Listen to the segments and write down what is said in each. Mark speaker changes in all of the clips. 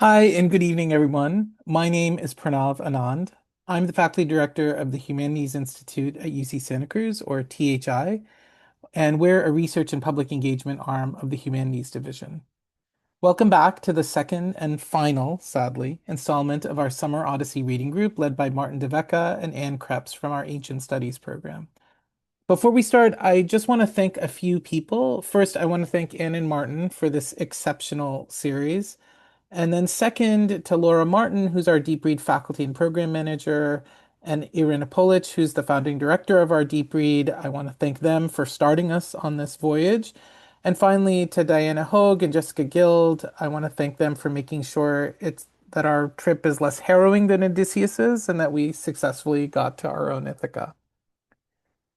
Speaker 1: Hi, and good evening, everyone. My name is Pranav Anand. I'm the faculty director of the Humanities Institute at UC Santa Cruz, or THI, and we're a research and public engagement arm of the Humanities Division. Welcome back to the second and final, sadly, installment of our Summer Odyssey reading group led by Martin Devecka and Anne Kreps from our Ancient Studies program. Before we start, I just want to thank a few people. First, I want to thank Anne and Martin for this exceptional series. And then second to Laura Martin, who's our Deep Read faculty and program manager, and Irina Polic, who's the founding director of our Deep Read. I want to thank them for starting us on this voyage. And finally, to Diana Hogue and Jessica Guild, I want to thank them for making sure it's that our trip is less harrowing than Odysseus's and that we successfully got to our own Ithaca.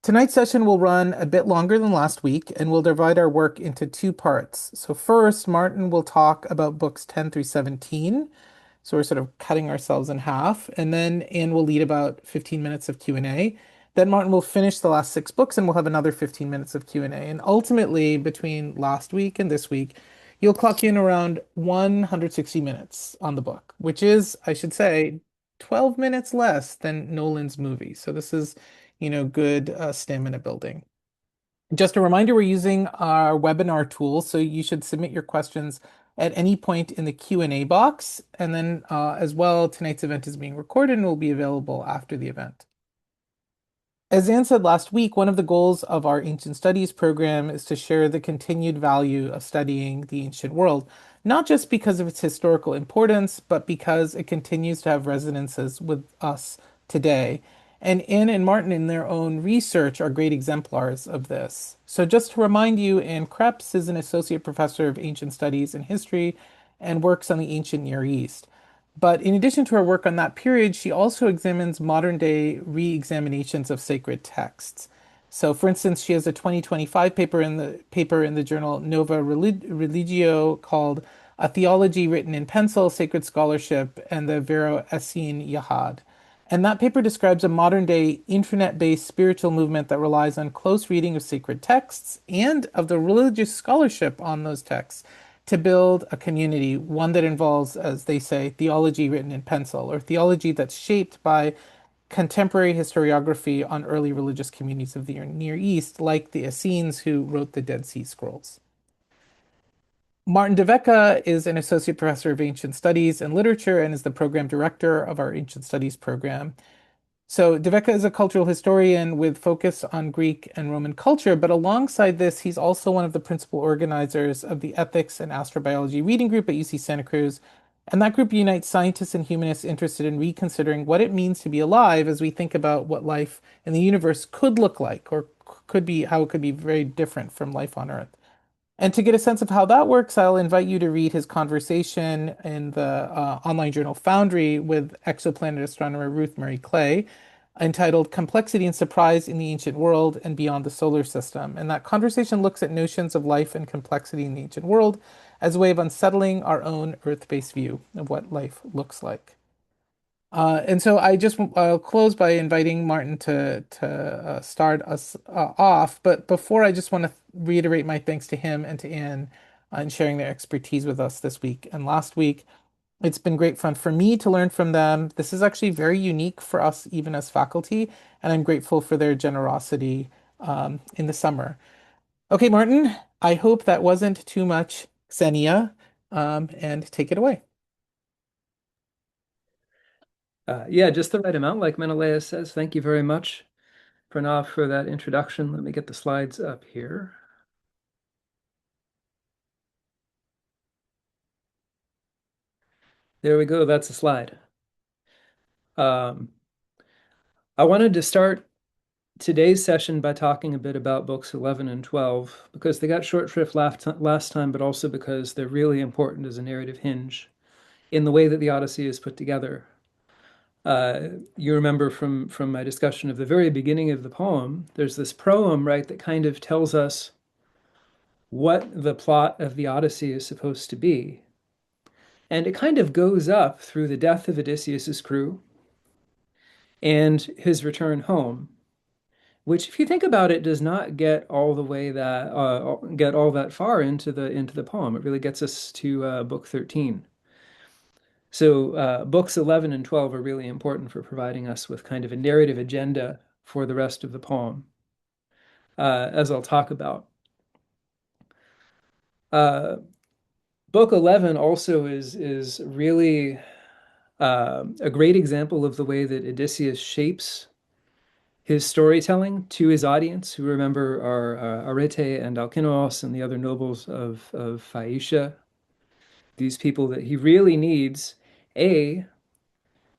Speaker 1: Tonight's session will run a bit longer than last week, and we'll divide our work into two parts. So first, Martin will talk about books 10 through 17. So we're sort of cutting ourselves in half. And then Anne will lead about 15 minutes of Q&A. Then Martin will finish the last six books, and we'll have another 15 minutes of Q&A. And ultimately, between last week and this week, you'll clock in around 160 minutes on the book, which is, I should say, 12 minutes less than Nolan's movie. So this is good stamina building. Just a reminder, we're using our webinar tool, so you should submit your questions at any point in the Q&A box. And then as well, tonight's event is being recorded and will be available after the event. As Anne said last week, one of the goals of our Ancient Studies program is to share the continued value of studying the ancient world, not just because of its historical importance, but because it continues to have resonances with us today. And Anne and Martin, in their own research, are great exemplars of this. So, just to remind you, Anne Kreps is an associate professor of ancient studies and history and works on the ancient Near East. But in addition to her work on that period, she also examines modern day re-examinations of sacred texts. So, for instance, she has a 2025 paper in the journal Religio called "A Theology Written in Pencil: Sacred Scholarship and the Vero Essene Yahad." And that paper describes a modern day internet-based spiritual movement that relies on close reading of sacred texts and of the religious scholarship on those texts to build a community, one that involves, as they say, theology written in pencil, or theology that's shaped by contemporary historiography on early religious communities of the Near East, like the Essenes who wrote the Dead Sea Scrolls. Martin Devecka is an associate professor of ancient studies and literature and is the program director of our ancient studies program. So Devecka is a cultural historian with focus on Greek and Roman culture, but alongside this, he's also one of the principal organizers of the Ethics and Astrobiology Reading Group at UC Santa Cruz. And that group unites scientists and humanists interested in reconsidering what it means to be alive as we think about what life in the universe could look like, or could be, how it could be very different from life on Earth. And to get a sense of how that works, I'll invite you to read his conversation in the online journal Foundry with exoplanet astronomer Ruth Murray Clay, entitled Complexity and Surprise in the Ancient World and Beyond the Solar System. And that conversation looks at notions of life and complexity in the ancient world as a way of unsettling our own Earth-based view of what life looks like. And so I'll close by inviting Martin to start us off. But before, I just want to reiterate my thanks to him and to Anne on sharing their expertise with us this week and last week. It's been great fun for me to learn from them. This is actually very unique for us, even as faculty, and I'm grateful for their generosity in the summer. Okay, Martin, I hope that wasn't too much Xenia, and take it away.
Speaker 2: Yeah, just the right amount, like Menelaus says. Thank you very much, Pranav, for that introduction. Let me get the slides up here. There we go. That's a slide. Um, I wanted to start today's session by talking a bit about books 11 and 12 because they got short shrift last time, but also because they're really important as a narrative hinge in the way that the Odyssey is put together. You remember from my discussion of the very beginning of the poem, there's this proem, right, that kind of tells us what the plot of the Odyssey is supposed to be. And it kind of goes up through the death of Odysseus's crew and his return home, which, if you think about it, does not get all the way that get all that far into the poem. It really gets us to book 13. So books 11 and 12 are really important for providing us with kind of a narrative agenda for the rest of the poem, as I'll talk about. Uh, Book 11 also is really a great example of the way that Odysseus shapes his storytelling to his audience, who remember are Arete and Alcinous and the other nobles of Phaeacia, these people that he really needs, A,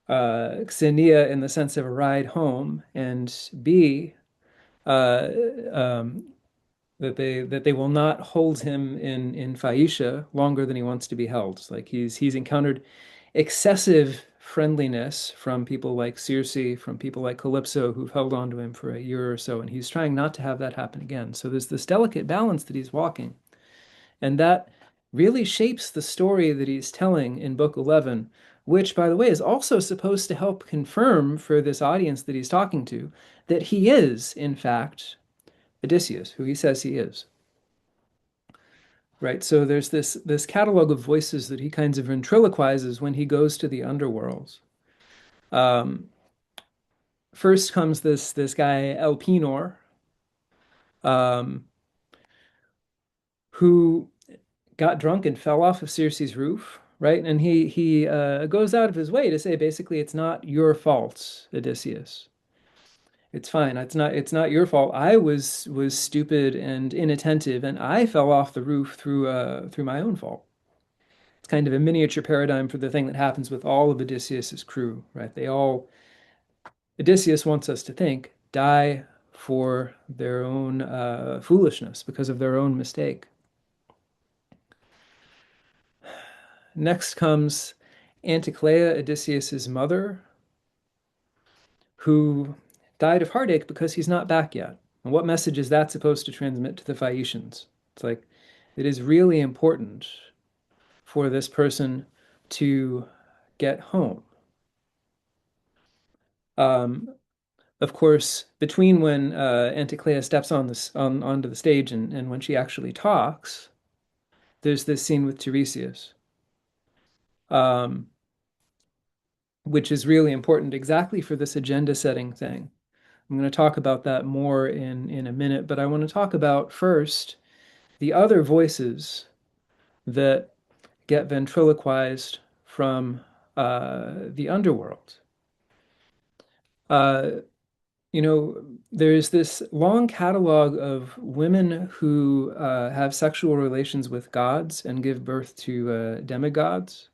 Speaker 2: Xenia in the sense of a ride home, and B, uh, um, that they will not hold him in Phaeacia longer than he wants to be held. Like he's encountered excessive friendliness from people like Circe, from people like Calypso, who've held on to him for a year or so, and he's trying not to have that happen again. So there's this delicate balance that he's walking, and that really shapes the story that he's telling in Book 11, which, by the way, is also supposed to help confirm for this audience that he's talking to that he is, in fact, Odysseus, who he says he is. Right? So there's this catalog of voices that he kinds of ventriloquizes when he goes to the underworld. Um, First comes this guy Elpenor, um, who got drunk and fell off of Circe's roof, right? And he goes out of his way to say basically it's not your fault, Odysseus. It's fine. It's not your fault. I was stupid and inattentive, and I fell off the roof through my own fault. It's kind of a miniature paradigm for the thing that happens with all of Odysseus's crew, right? They all Odysseus wants us to think die for their own foolishness because of their own mistake. Next comes Anticlea, Odysseus's mother, who died of heartache because he's not back yet. And what message is that supposed to transmit to the Phaeacians? It's like it is really important for this person to get home. Um, of course, between when Anticlea steps onto the stage and when she actually talks, there's this scene with Tiresias, um, which is really important exactly for this agenda setting thing. I'm going to talk about that more in a minute, but I want to talk about first the other voices that get ventriloquized from the underworld. Uh, there's this long catalog of women who have sexual relations with gods and give birth to demigods.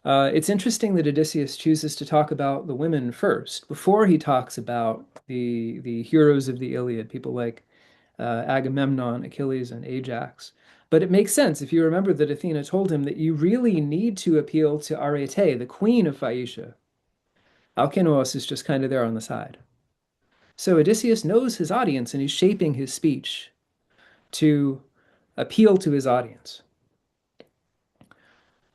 Speaker 2: It's interesting that Odysseus chooses to talk about the women first, before he talks about the heroes of the Iliad, people like Agamemnon, Achilles, and Ajax. But it makes sense if you remember that Athena told him that you really need to appeal to Arete, the queen of Phaeacia. Alcinous is just kind of there on the side. So Odysseus knows his audience and he's shaping his speech to appeal to his audience.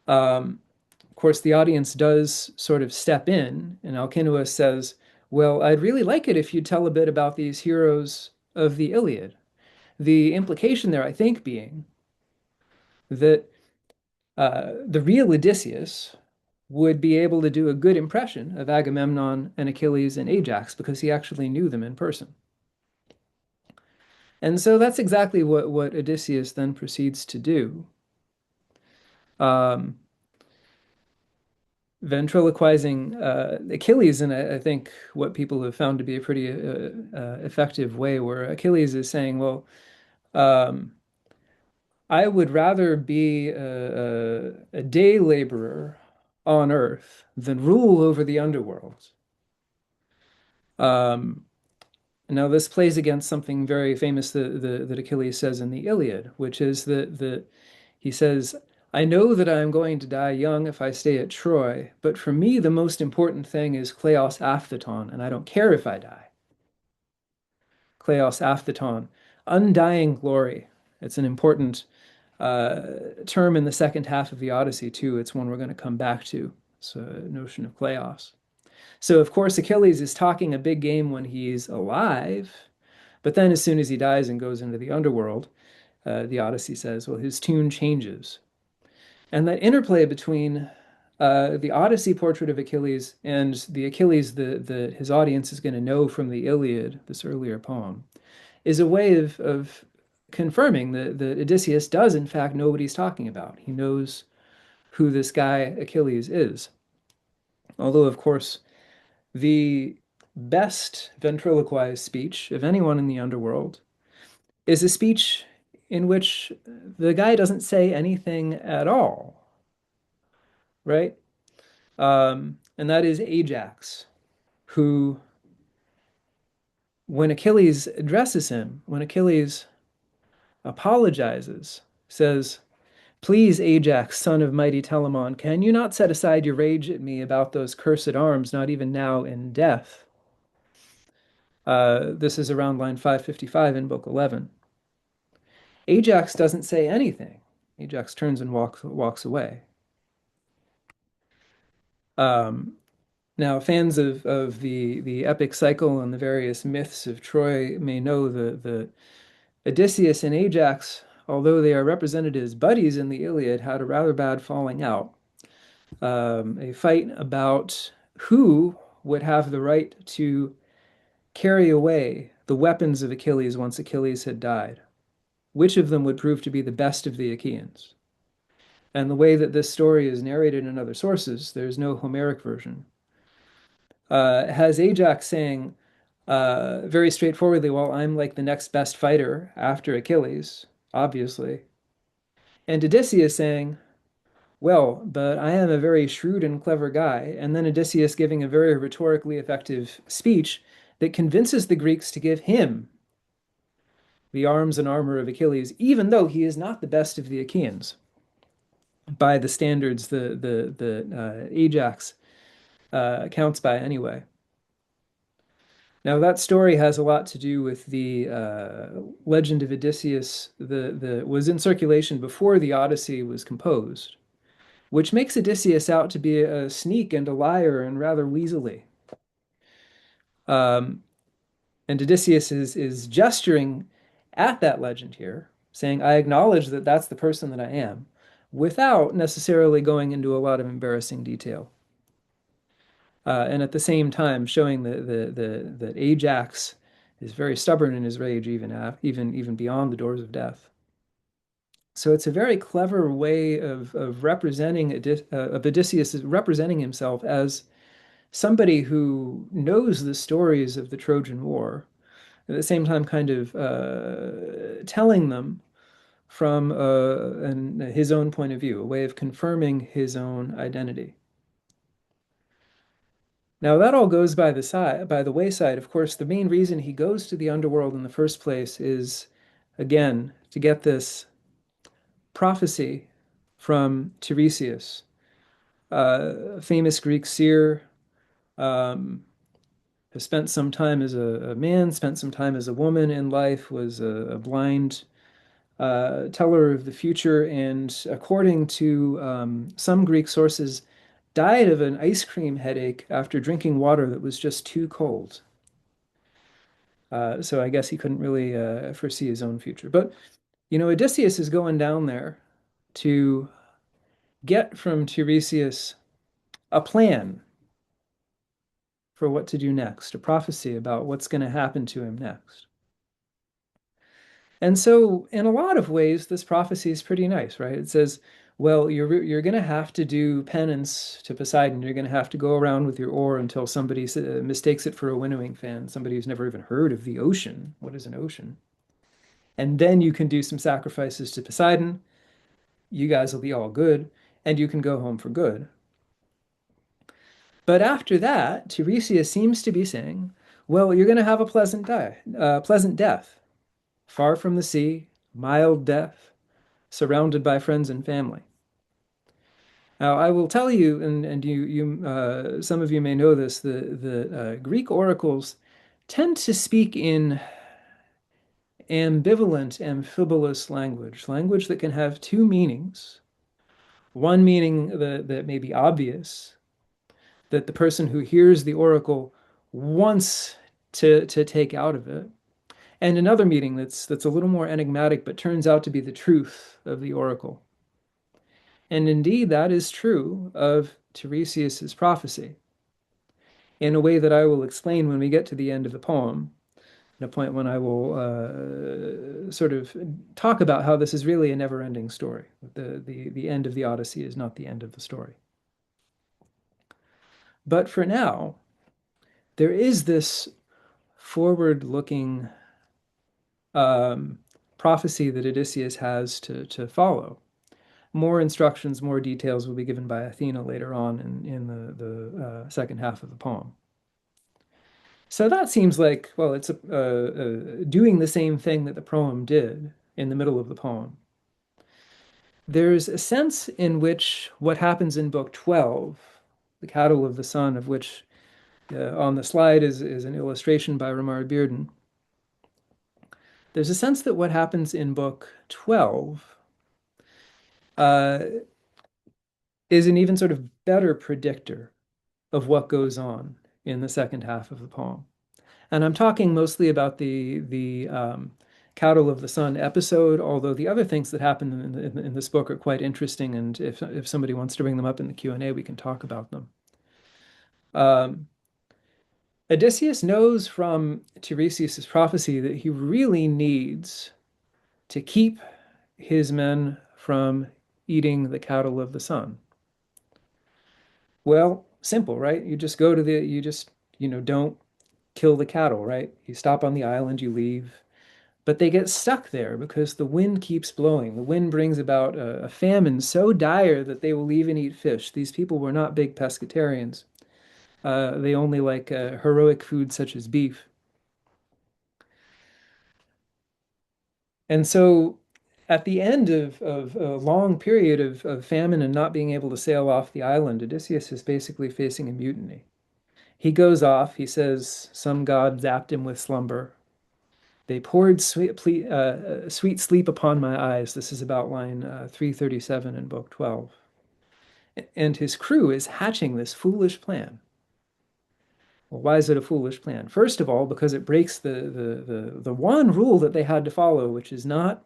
Speaker 2: Of course, the audience does sort of step in, and Alcinous says, well, I'd really like it if you'd tell a bit about these heroes of the Iliad. The implication there, I think, being that the real Odysseus would be able to do a good impression of Agamemnon and Achilles and Ajax because he actually knew them in person. And so that's exactly what Odysseus then proceeds to do. Um, Ventriloquizing Achilles in, I think, what people have found to be a pretty effective way, where Achilles is saying, well, um, I would rather be a day laborer on Earth than rule over the underworld. Um, Now, this plays against something very famous that Achilles says in the Iliad, which is that he says, I know that I am going to die young if I stay at Troy, but for me, the most important thing is kleos aphthaton, and I don't care if I die. Kleos aphthaton, undying glory. It's an important term in the second half of the Odyssey, too. It's one we're going to come back to. It's a notion of kleos. So, of course, Achilles is talking a big game when he's alive, but then as soon as he dies and goes into the underworld, the Odyssey says, well, his tune changes. And that interplay between The Odyssey portrait of Achilles and the Achilles that his audience is going to know from the Iliad, this earlier poem, is a way of confirming that Odysseus does, in fact, know what he's talking about. He knows who this guy Achilles is. Although, of course, the best ventriloquized speech of anyone in the underworld is a speech in which the guy doesn't say anything at all, right? And that is Ajax, who, when Achilles addresses him, when Achilles apologizes, says, "Please, Ajax, son of mighty Telamon, can you not set aside your rage at me about those cursed arms, not even now in death?" This is around line 555 in Book 11. Ajax doesn't say anything. Ajax turns and walks away. Um, Now, fans of the epic cycle and the various myths of Troy may know the Odysseus and Ajax, although they are represented as buddies in the Iliad, had a rather bad falling out. A fight about who would have the right to carry away the weapons of Achilles once Achilles had died. Which of them would prove to be the best of the Achaeans? And the way that this story is narrated in other sources, there's no Homeric version, has Ajax saying very straightforwardly, well, I'm like the next best fighter after Achilles, obviously. And Odysseus saying, well, but I am a very shrewd and clever guy. And then Odysseus giving a very rhetorically effective speech that convinces the Greeks to give him the arms and armor of Achilles, even though he is not the best of the Achaeans by the standards the Ajax counts by anyway. Now that story has a lot to do with the legend of Odysseus the was in circulation before the Odyssey was composed, which makes Odysseus out to be a sneak and a liar and rather weaselly. Um, and Odysseus is gesturing at that legend here, saying, "I acknowledge that that's the person that I am," without necessarily going into a lot of embarrassing detail. And at the same time showing that Ajax is very stubborn in his rage, even beyond the doors of death. So it's a very clever way of representing of Odysseus representing himself as somebody who knows the stories of the Trojan War, at the same time kind of telling them from his own point of view, a way of confirming his own identity. Now that all goes by the wayside. Of course, the main reason he goes to the underworld in the first place is, again, to get this prophecy from Tiresias, a famous Greek seer, um, who spent some time as a man, spent some time as a woman in life, was a blind teller of the future, and according to some Greek sources, died of an ice cream headache after drinking water that was just too cold. So I guess he couldn't really foresee his own future. But, Odysseus is going down there to get from Tiresias a plan for what to do next, a prophecy about what's going to happen to him next. And so, in a lot of ways, this prophecy is pretty nice, right? It says, well, you're going to have to do penance to Poseidon. You're going to have to go around with your oar until somebody mistakes it for a winnowing fan, somebody who's never even heard of the ocean. What is an ocean? And then you can do some sacrifices to Poseidon. You guys will be all good, and you can go home for good. But after that, Tiresias seems to be saying, well, you're going to have a pleasant death, far from the sea, mild death, surrounded by friends and family. Now, I will tell you, and some of you may know this, the Greek oracles tend to speak in ambivalent, amphibolious language that can have two meanings. One meaning that may be obvious, that the person who hears the oracle wants to take out of it, and another meaning that's a little more enigmatic, but turns out to be the truth of the oracle. And indeed, that is true of Tiresias's prophecy in a way that I will explain when we get to the end of the poem, at a point when I will sort of talk about how this is really a never-ending story. The end of the Odyssey is not the end of the story. But for now, there is this forward-looking um, prophecy that Odysseus has to follow. More instructions, more details will be given by Athena later on in the second half of the poem. So that seems like, well, it's doing the same thing that the poem did in the middle of the poem. There's a sense in which what happens in Book 12, the Cattle of the Sun, of which on the slide is an illustration by Ramar Bearden. There's a sense that what happens in Book 12 uh, is an even sort of better predictor of what goes on in the second half of the poem. And I'm talking mostly about the Cattle of the Sun episode, although the other things that happen in this book are quite interesting, and if somebody wants to bring them up in the Q&A, we can talk about them. Um, Odysseus knows from Tiresias' prophecy that he really needs to keep his men from eating the cattle of the sun. Well, simple, right? You just, don't kill the cattle, right? You stop on the island, you leave. But they get stuck there because the wind keeps blowing. The wind brings about a famine so dire that they will even eat fish. These people were not big pescatarians. They only like heroic food such as beef. And so at the end of a long period of famine and not being able to sail off the island, Odysseus is basically facing a mutiny. He goes off, he says some god zapped him with slumber. They poured sweet sleep upon my eyes. This is about line 337 in Book 12. And his crew is hatching this foolish plan. Well, why is it a foolish plan? First of all, because it breaks the one rule that they had to follow, which is not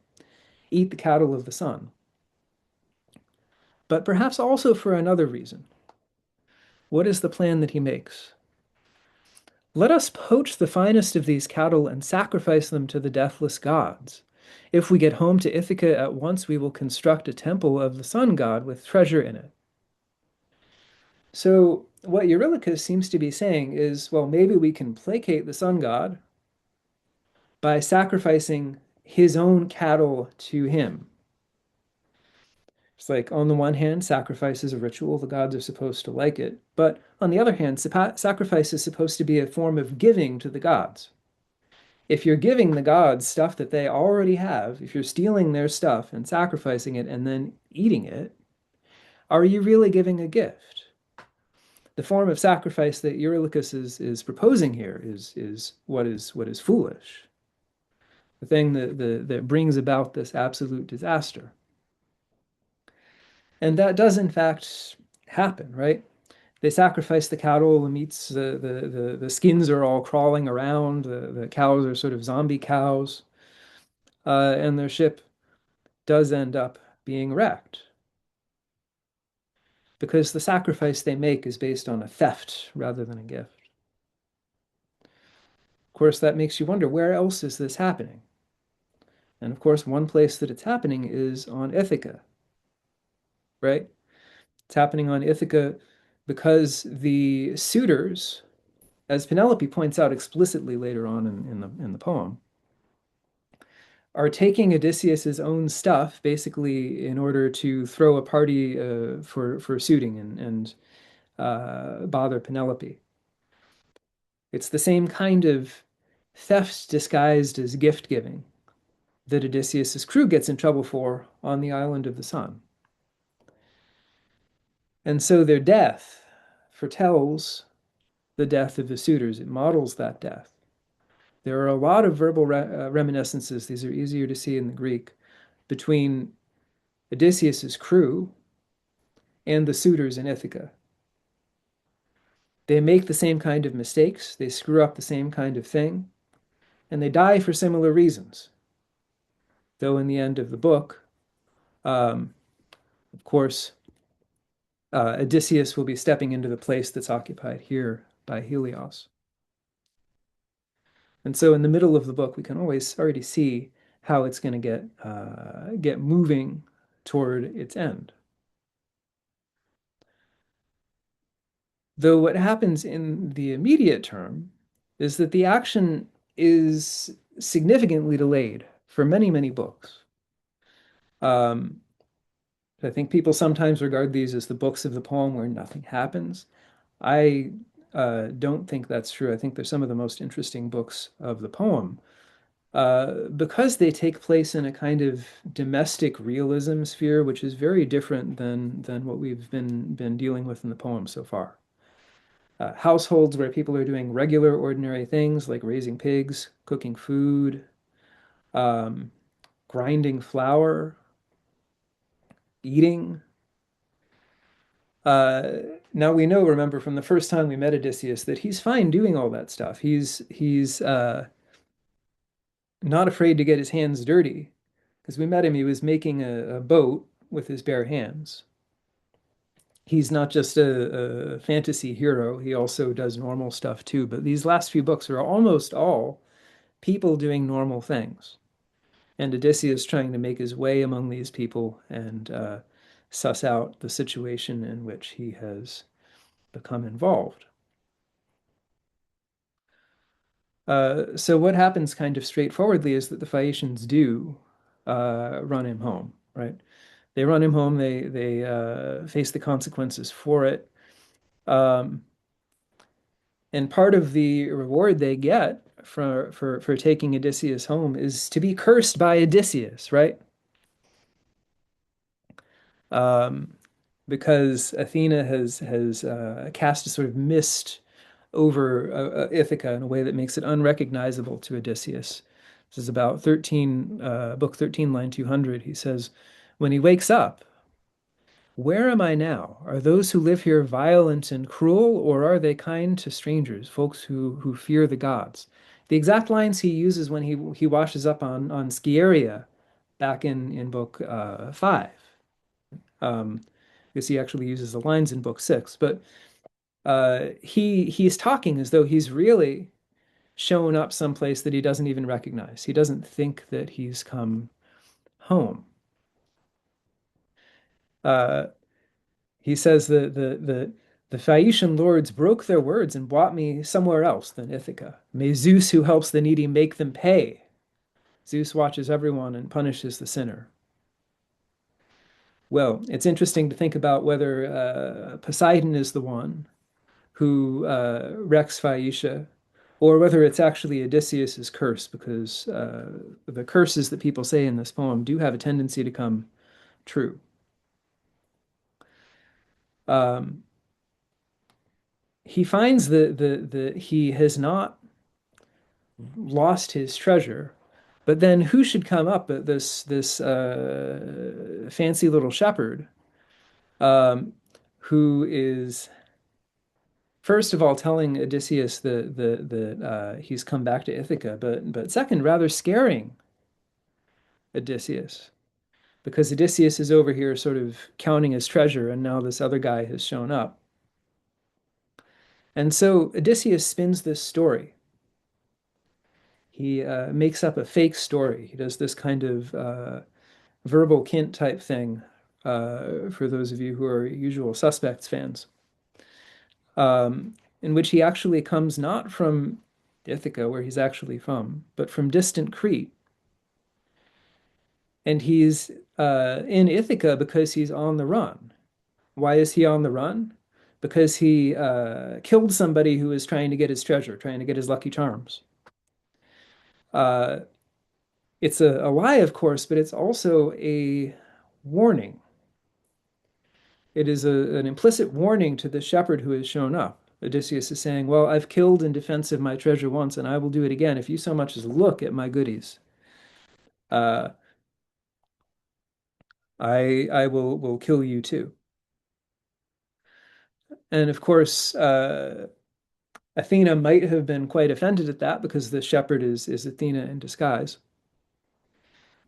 Speaker 2: eat the cattle of the sun. But perhaps also for another reason. What is the plan that he makes? Let us poach the finest of these cattle and sacrifice them to the deathless gods. If we get home to Ithaca at once, we will construct a temple of the sun god with treasure in it. So what Eurylochus seems to be saying is, well, maybe we can placate the sun god by sacrificing his own cattle to him. It's like, on the one hand, sacrifice is a ritual. The gods are supposed to like it. But on the other hand, sacrifice is supposed to be a form of giving to the gods. If you're giving the gods stuff that they already have, if you're stealing their stuff and sacrificing it and then eating it, are you really giving a gift? The form of sacrifice that Eurylochus is proposing here is what is foolish. The thing that brings about this absolute disaster. And that does in fact happen, right? They sacrifice the cattle, the meats, the skins are all crawling around, the cows are sort of zombie cows, and their ship does end up being wrecked because the sacrifice they make is based on a theft rather than a gift. Of course, that makes you wonder, where else is this happening? And of course, one place that it's happening is on Ithaca, right? It's happening on Ithaca because the suitors, as Penelope points out explicitly later on in the poem, are taking Odysseus's own stuff basically in order to throw a party for suiting and bother Penelope. It's the same kind of theft disguised as gift giving that Odysseus's crew gets in trouble for on the island of the sun. And so their death foretells the death of the suitors. It models that death. There are a lot of verbal reminiscences, these are easier to see in the Greek, between Odysseus's crew and the suitors in Ithaca. They make the same kind of mistakes, they screw up the same kind of thing, and they die for similar reasons. Though in the end of the book, of course, Odysseus will be stepping into the place that's occupied here by Helios. And so in the middle of the book, we can always already see how it's going to get moving toward its end. Though what happens in the immediate term is that the action is significantly delayed for many, many books. Um, I think people sometimes regard these as the books of the poem where nothing happens. I don't think that's true. I think they're some of the most interesting books of the poem because they take place in a kind of domestic realism sphere, which is very different than what we've been dealing with in the poem so far. Households where people are doing regular, ordinary things like raising pigs, cooking food, um, grinding flour, eating. Uh, Now we know, remember, from the first time we met Odysseus, that he's fine doing all that stuff. He's not afraid to get his hands dirty. Because we met him, he was making a boat with his bare hands. He's not just a fantasy hero, he also does normal stuff too. But these last few books are almost all people doing normal things. And Odysseus trying to make his way among these people and suss out the situation in which he has become involved. So what happens kind of straightforwardly is that the Phaeacians do run him home, right? They run him home. They face the consequences for it. Um, and part of the reward they get for taking Odysseus home is to be cursed by Odysseus, right? Um, because Athena has cast a sort of mist over Ithaca in a way that makes it unrecognizable to Odysseus. This is about 13, book 13, line 200. He says, when he wakes up, where am I now? Are those who live here violent and cruel, or are they kind to strangers, folks who fear the gods? The exact lines he uses when he washes up on Skieria back in book 5. Because he actually uses the lines in book 6. But he's talking as though he's really shown up someplace that he doesn't even recognize. He doesn't think that he's come home. Uh, he says the Phaeacian lords broke their words and brought me somewhere else than Ithaca. May Zeus, who helps the needy, make them pay. Zeus watches everyone and punishes the sinner. Well, it's interesting to think about whether Poseidon is the one who wrecks Phaeacia, or whether it's actually Odysseus's curse, because the curses that people say in this poem do have a tendency to come true. Um, he finds that he has not lost his treasure, but then who should come up but this fancy little shepherd, um, who is first of all telling Odysseus that he's come back to Ithaca, but second, rather scaring Odysseus, because Odysseus is over here sort of counting his treasure, and now this other guy has shown up. And so Odysseus spins this story. He makes up a fake story. He does this kind of verbal kint type thing for those of you who are Usual Suspects fans, in which he actually comes not from Ithaca, where he's actually from, but from distant Crete. And he's in Ithaca because he's on the run. Why is he on the run? Because he killed somebody who was trying to get his treasure, trying to get his lucky charms. Uh, it's a lie, of course, but it's also a warning. It is an implicit warning to the shepherd who has shown up. Odysseus is saying, well, I've killed in defense of my treasure once, and I will do it again if you so much as look at my goodies. Uh, I will kill you too. And of course, Athena might have been quite offended at that because the shepherd is Athena in disguise.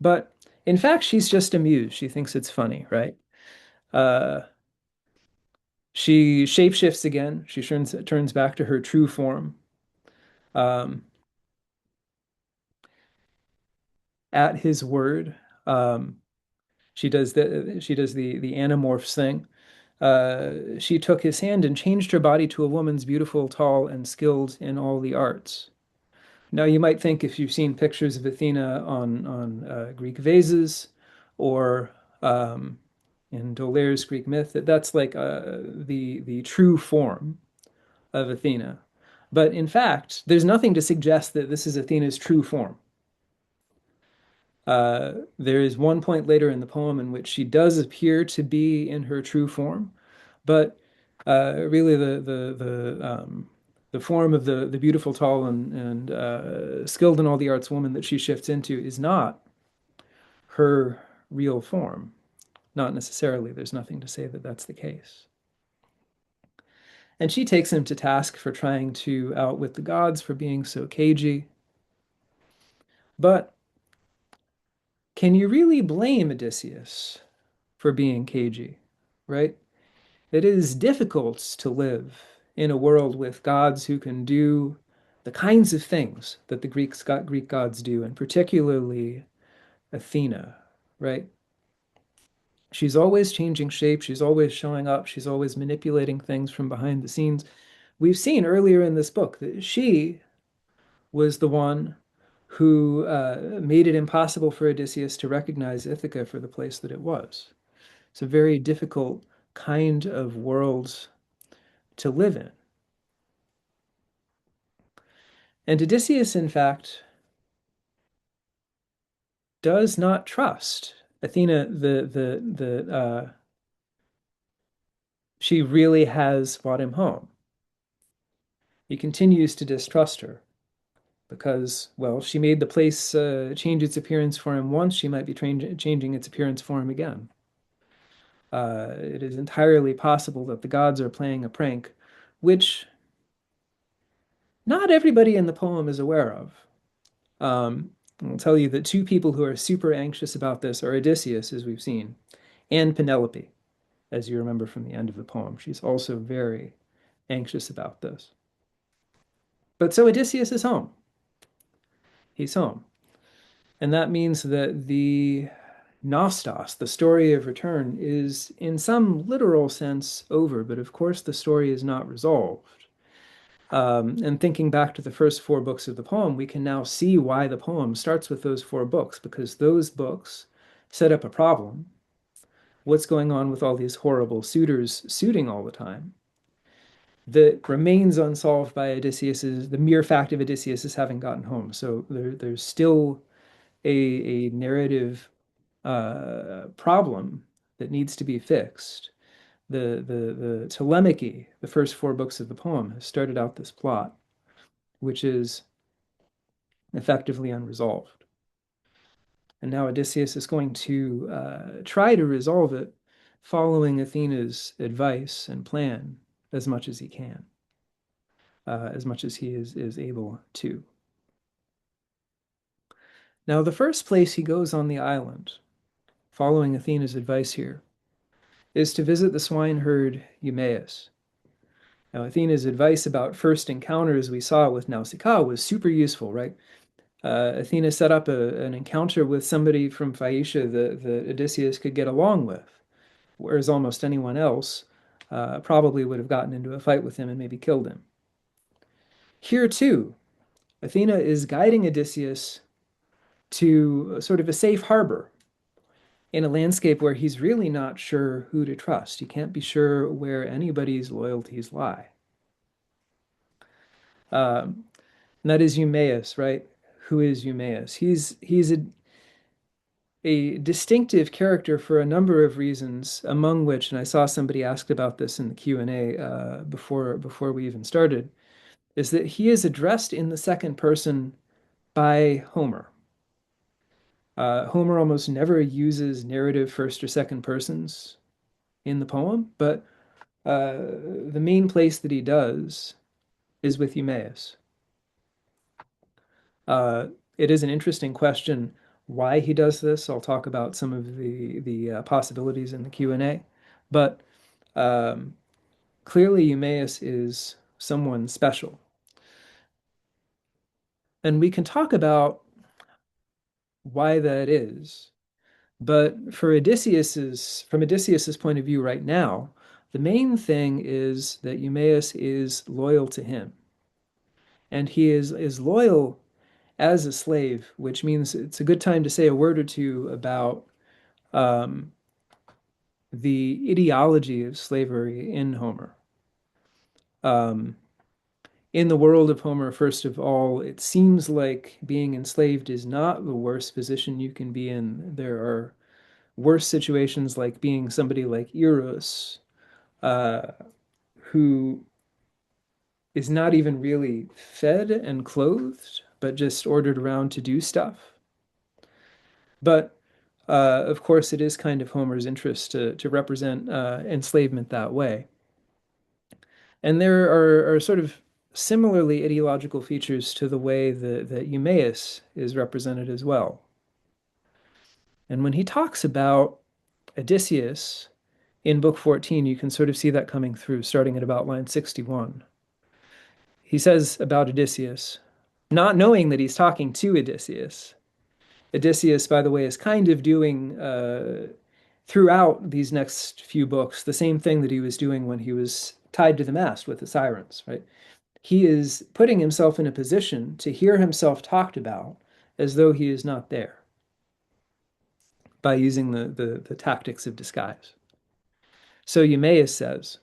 Speaker 2: But in fact, she's just amused. She thinks it's funny, right? Uh, She shapeshifts again. She turns back to her true form. Um, at his word, um, she does the anamorphs thing. She took his hand and changed her body to a woman's beautiful, tall, and skilled in all the arts. Now, you might think if you've seen pictures of Athena on Greek vases or um, in D'Aulaire's Greek myth, that that's like the true form of Athena. But in fact, there's nothing to suggest that this is Athena's true form. There is one point later in the poem in which she does appear to be in her true form, but really the form of the beautiful, tall, and skilled in all the arts woman that she shifts into is not her real form. Not necessarily. There's nothing to say that that's the case. And she takes him to task for trying to outwit the gods for being so cagey. But can you really blame Odysseus for being cagey, right? It is difficult to live in a world with gods who can do the kinds of things that the Greek gods do, and particularly Athena, right? She's always changing shape, she's always showing up, she's always manipulating things from behind the scenes. We've seen earlier in this book that she was the one who made it impossible for Odysseus to recognize Ithaca for the place that it was. It's a very difficult kind of world to live in. And Odysseus, in fact, does not trust Athena. She really has brought him home. He continues to distrust her because, well, she made the place change its appearance for him once. She might be changing its appearance for him again. It is entirely possible that the gods are playing a prank, which not everybody in the poem is aware of. I'll tell you that two people who are super anxious about this are Odysseus, as we've seen, and Penelope, as you remember from the end of the poem. She's also very anxious about this. But so Odysseus is home. He's home. And that means that the Nostos, the story of return, is in some literal sense over, but of course the story is not resolved. And thinking back to the first four books of the poem, we can now see why the poem starts with those four books, because those books set up a problem. What's going on with all these horrible suitors suiting all the time? That remains unsolved by Odysseus's, the mere fact of Odysseus having gotten home. So there's still a narrative problem that needs to be fixed. The Telemachy, the first four books of the poem, has started out this plot, which is effectively unresolved. And now Odysseus is going to try to resolve it, following Athena's advice and plan as much as he can, as much as he is able to. Now, the first place he goes on the island, following Athena's advice here, is to visit the swineherd Eumaeus. Now, Athena's advice about first encounters we saw with Nausicaa was super useful, right? Athena set up an encounter with somebody from Phaeacia that Odysseus could get along with, whereas almost anyone else probably would have gotten into a fight with him and maybe killed him. Here, too, Athena is guiding Odysseus to sort of a safe harbor in a landscape where he's really not sure who to trust. He can't be sure where anybody's loyalties lie. And that is Eumaeus, right? Who is Eumaeus? He's a distinctive character for a number of reasons, among which, and I saw somebody asked about this in the Q&A before we even started, is that he is addressed in the second person by Homer. Homer almost never uses narrative first or second persons in the poem, but the main place that he does is with Eumaeus. It is an interesting question why he does this. I'll talk about some of the possibilities in the Q&A, but um, Clearly, Eumaeus is someone special. And we can talk about why that is. But from Odysseus's point of view right now, the main thing is that Eumaeus is loyal to him. And is loyal as a slave, which means it's a good time to say a word or two about um, the ideology of slavery in Homer. Um, in the world of Homer, first of all, it seems like being enslaved is not the worst position you can be in. There are worse situations like being somebody like Eros, uh, who is not even really fed and clothed, but just ordered around to do stuff. But of course, it is kind of Homer's interest to represent enslavement that way. And there are sort of similarly ideological features to the way that Eumaeus is represented as well. And when he talks about Odysseus in book 14, you can sort of see that coming through, starting at about line 61. He says about Odysseus, not knowing that he's talking to Odysseus. Odysseus, by the way, is kind of doing throughout these next few books the same thing that he was doing when he was tied to the mast with the sirens, right? He is putting himself in a position to hear himself talked about as though he is not there by using the tactics of disguise. So Eumaeus says,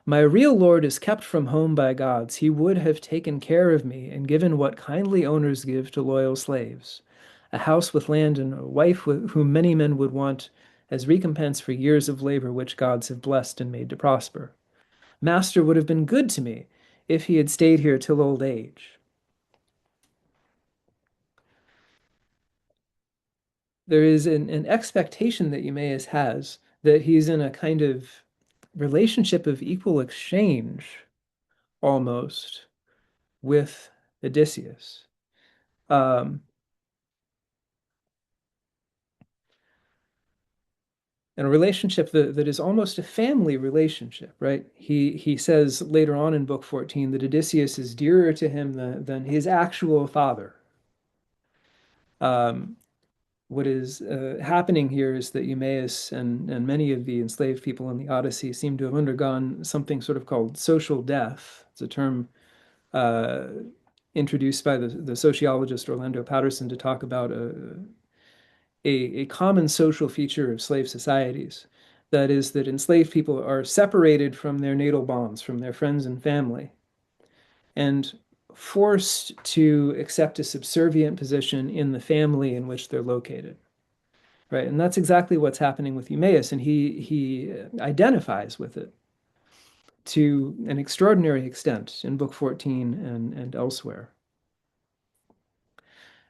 Speaker 2: my real lord is kept from home by gods. He would have taken care of me and given what kindly owners give to loyal slaves, a house with land and a wife whom many men would want as recompense for years of labor which gods have blessed and made to prosper. Master would have been good to me if he had stayed here till old age. There is an expectation that Eumaeus has that he's in a kind of relationship of equal exchange almost with Odysseus. Um, and a relationship that is almost a family relationship, right? He says later on in book 14 that Odysseus is dearer to him than his actual father. Um, what is happening here is that Eumaeus and many of the enslaved people in the Odyssey seem to have undergone something sort of called social death. It's a term uh, introduced by the sociologist Orlando Patterson to talk about a common social feature of slave societies. That is, that enslaved people are separated from their natal bonds, from their friends and family, and forced to accept a subservient position in the family in which they're located. Right, and that's exactly what's happening with Eumaeus, and he identifies with it to an extraordinary extent in Book 14 and elsewhere.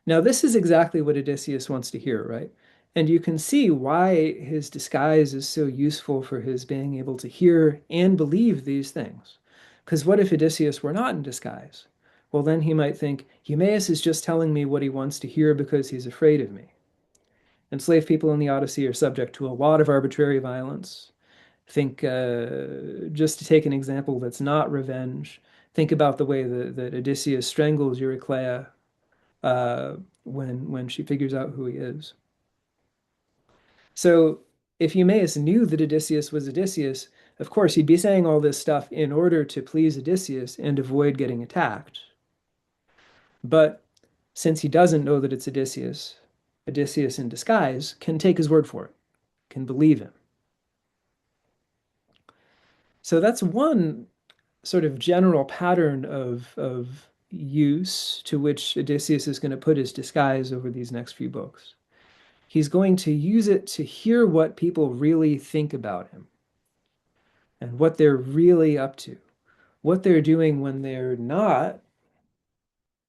Speaker 2: Now, this is exactly what Odysseus wants to hear, right? And you can see why his disguise is so useful for his being able to hear and believe these things. Because what if Odysseus were not in disguise? Well, then he might think, Eumaeus is just telling me what he wants to hear because he's afraid of me. Enslaved people in the Odyssey are subject to a lot of arbitrary violence. Think, just to take an example that's not revenge, think about the way that Odysseus strangles Eurycleia uh, when she figures out who he is. So if Eumaeus knew that Odysseus was Odysseus, of course he'd be saying all this stuff in order to please Odysseus and avoid getting attacked. But since he doesn't know that it's Odysseus, Odysseus in disguise can take his word for it, can believe him. So that's one sort of general pattern of use to which Odysseus is going to put his disguise over these next few books. He's going to use it to hear what people really think about him and what they're really up to, what they're doing when they're not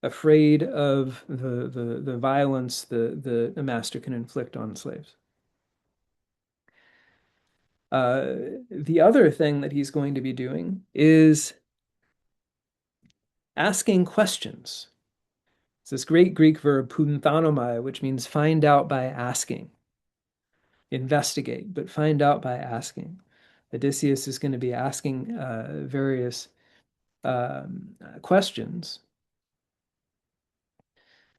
Speaker 2: afraid of the violence the master can inflict on slaves. The other thing that he's going to be doing is asking questions. It's this great Greek verb, poudenthanomai, which means find out by asking, investigate, but find out by asking. Odysseus is going to be asking various questions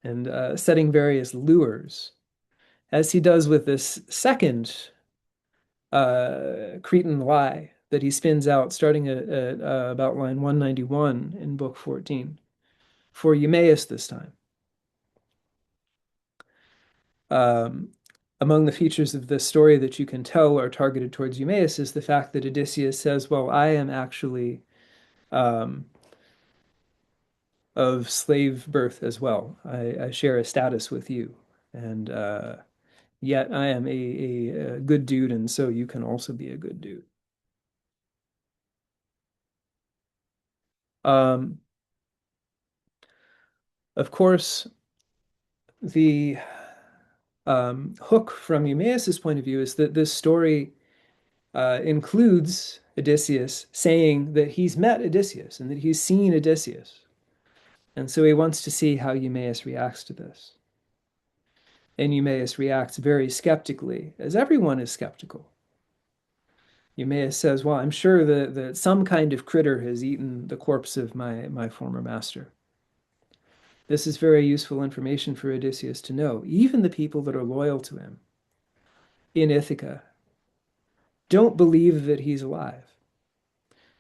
Speaker 2: and setting various lures, as he does with this second Cretan lie that he spins out starting at about line 191 in book 14 for Eumaeus this time. Um, Among the features of this story that you can tell are targeted towards Eumaeus is the fact that Odysseus says, well, I am actually um, of slave birth as well. I share a status with you. And yet I am a good dude, and so you can also be a good dude. Um, of course, the hook from Eumaeus's point of view is that this story includes Odysseus saying that he's met Odysseus and that he's seen Odysseus. And so he wants to see how Eumaeus reacts to this. And Eumaeus reacts very skeptically, as everyone is skeptical. Eumaeus says, well, I'm sure that some kind of critter has eaten the corpse of my former master. This is very useful information for Odysseus to know. Even the people that are loyal to him in Ithaca don't believe that he's alive.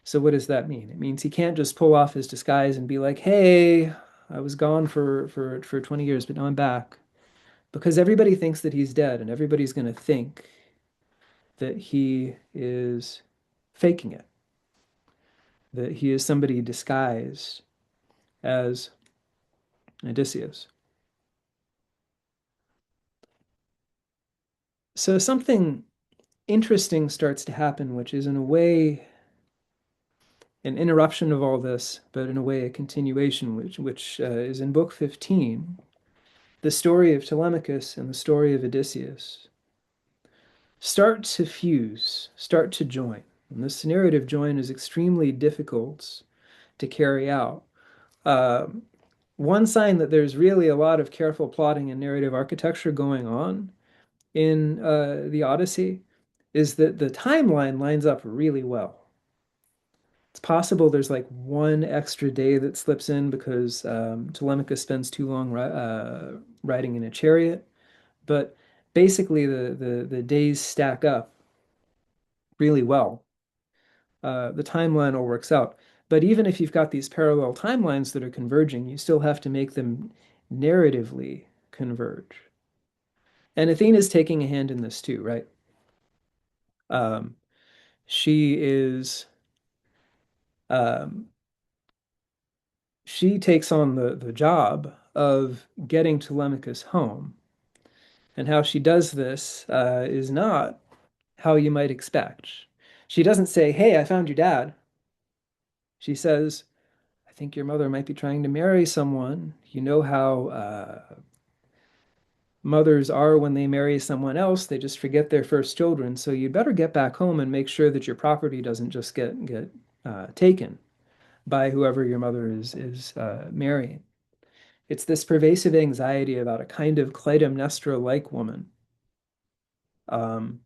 Speaker 2: So what does that mean? It means he can't just pull off his disguise and be like, hey, I was gone for 20 years, but now I'm back. Because everybody thinks that he's dead, and everybody's going to think that he is faking it, that he is somebody disguised as Odysseus. So something interesting starts to happen, which is in a way an interruption of all this, but in a way a continuation, which is in book 15, the story of Telemachus and the story of Odysseus start to fuse, start to join. And this narrative join is extremely difficult to carry out. Uh, One sign that there's really a lot of careful plotting and narrative architecture going on in the Odyssey is that the timeline lines up really well. It's possible there's like one extra day that slips in because Telemachus spends too long riding in a chariot, but basically the days stack up really well. The timeline all works out. But even if you've got these parallel timelines that are converging, you still have to make them narratively converge. And Athena's taking a hand in this too, right? Um, she is um, she takes on the job of getting Telemachus home. And how she does this is not how you might expect. She doesn't say, hey, I found your dad. She says, I think your mother might be trying to marry someone. You know how mothers are when they marry someone else, they just forget their first children. So you'd better get back home and make sure that your property doesn't just get taken by whoever your mother is marrying. It's this pervasive anxiety about a kind of Clytemnestra-like woman um,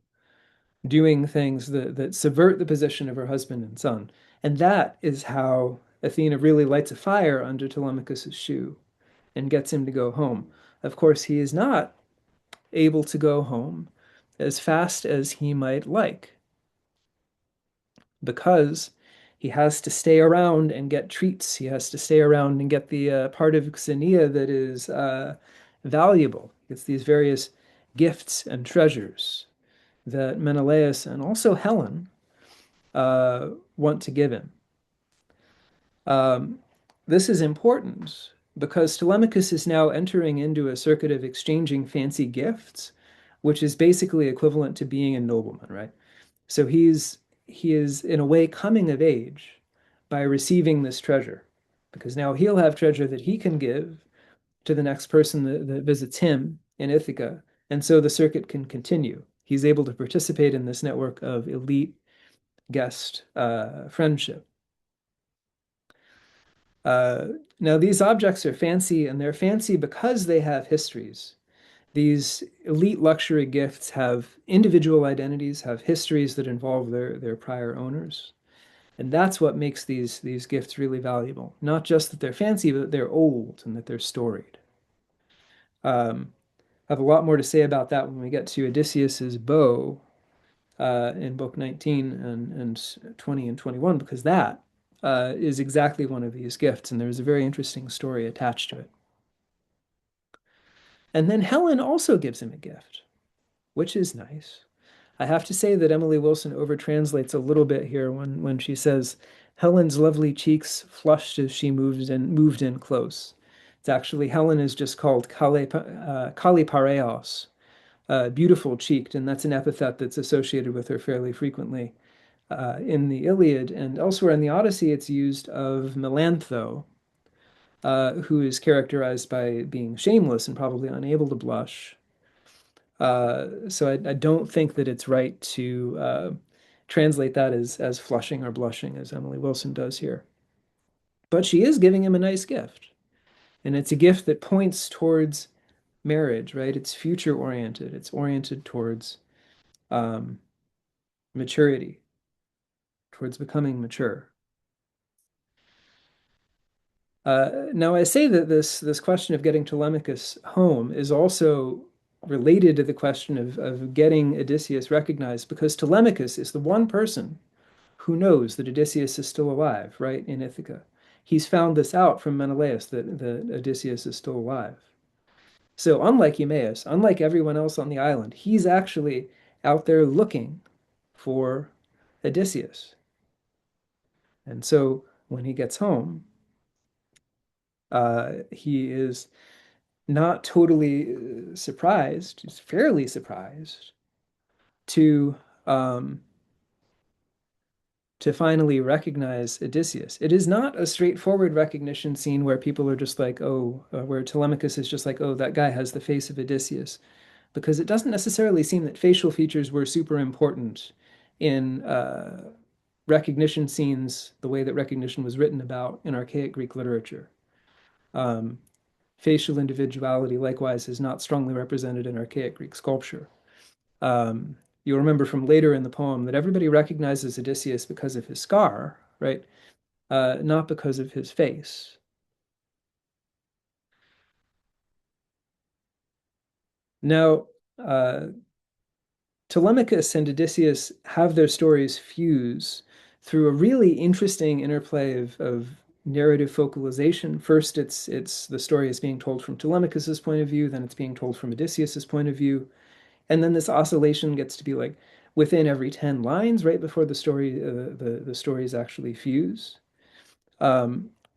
Speaker 2: doing things that subvert the position of her husband and son. And that is how Athena really lights a fire under Telemachus's shoe and gets him to go home. Of course, he is not able to go home as fast as he might like because he has to stay around and get treats. He has to stay around and get the part of Xenia that is valuable. It's these various gifts and treasures that Menelaus and also Helen want to give him. Um, this is important because Telemachus is now entering into a circuit of exchanging fancy gifts, which is basically equivalent to being a nobleman, right? So he is in a way coming of age by receiving this treasure, because now he'll have treasure that he can give to the next person that visits him in Ithaca, and so the circuit can continue. He's able to participate in this network of elite guest friendship. Uh, Now, these objects are fancy, and they're fancy because they have histories. These elite luxury gifts have individual identities, have histories that involve their prior owners. And that's what makes these gifts really valuable. Not just that they're fancy, but they're old and that they're storied. I have a lot more to say about that when we get to Odysseus's bow in book 19 and 20 and 21, because that is exactly one of these gifts, and there's a very interesting story attached to it. And then Helen also gives him a gift, which is nice. I have to say that Emily Wilson overtranslates a little bit here when she says, Helen's lovely cheeks flushed as she moved in close. It's actually, Helen is just called Kalipareos, beautiful cheeked, and that's an epithet that's associated with her fairly frequently in the Iliad and elsewhere in the Odyssey. It's used of Melantho, who is characterized by being shameless and probably unable to blush. So I don't think that it's right to translate that as flushing or blushing, as Emily Wilson does here. But she is giving him a nice gift, and it's a gift that points towards marriage, right? It's future oriented. It's oriented towards um, maturity, towards becoming mature. Now, I say that this question of getting Telemachus home is also related to the question of getting Odysseus recognized, because Telemachus is the one person who knows that Odysseus is still alive, right, in Ithaca. He's found this out from Menelaus that Odysseus is still alive. So, unlike Eumaeus, unlike everyone else on the island, he's actually out there looking for Odysseus. And so, when he gets home, he is not totally surprised, he's fairly surprised to um, to finally recognize Odysseus. It is not a straightforward recognition scene where people are just like, oh, where Telemachus is just like, oh, that guy has the face of Odysseus, because it doesn't necessarily seem that facial features were super important in recognition scenes, the way that recognition was written about in archaic Greek literature. Um, Facial individuality, likewise, is not strongly represented in archaic Greek sculpture. You'll remember from later in the poem that everybody recognizes Odysseus because of his scar, right? Not because of his face. Now, uh, Telemachus and Odysseus have their stories fuse through a really interesting interplay of narrative focalization. First, it's the story is being told from Telemachus's point of view, then it's being told from Odysseus's point of view, and then this oscillation gets to be like within every 10 lines right before the stories actually fuse.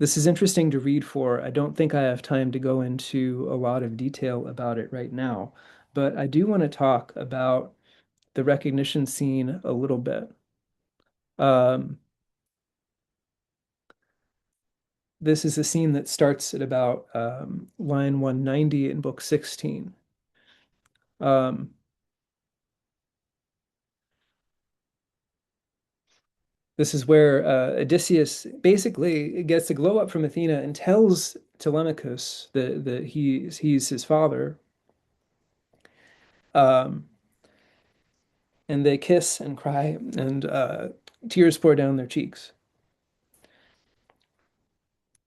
Speaker 2: This is interesting to read for. I don't think I have time to go into a lot of detail about it right now, but I do want to talk about the recognition scene a little bit. Um, this is a scene that starts at about line 190 in book 16. Um, This is where Odysseus basically gets a glow up from Athena and tells Telemachus that he's his father. Um, and they kiss and cry, and tears pour down their cheeks.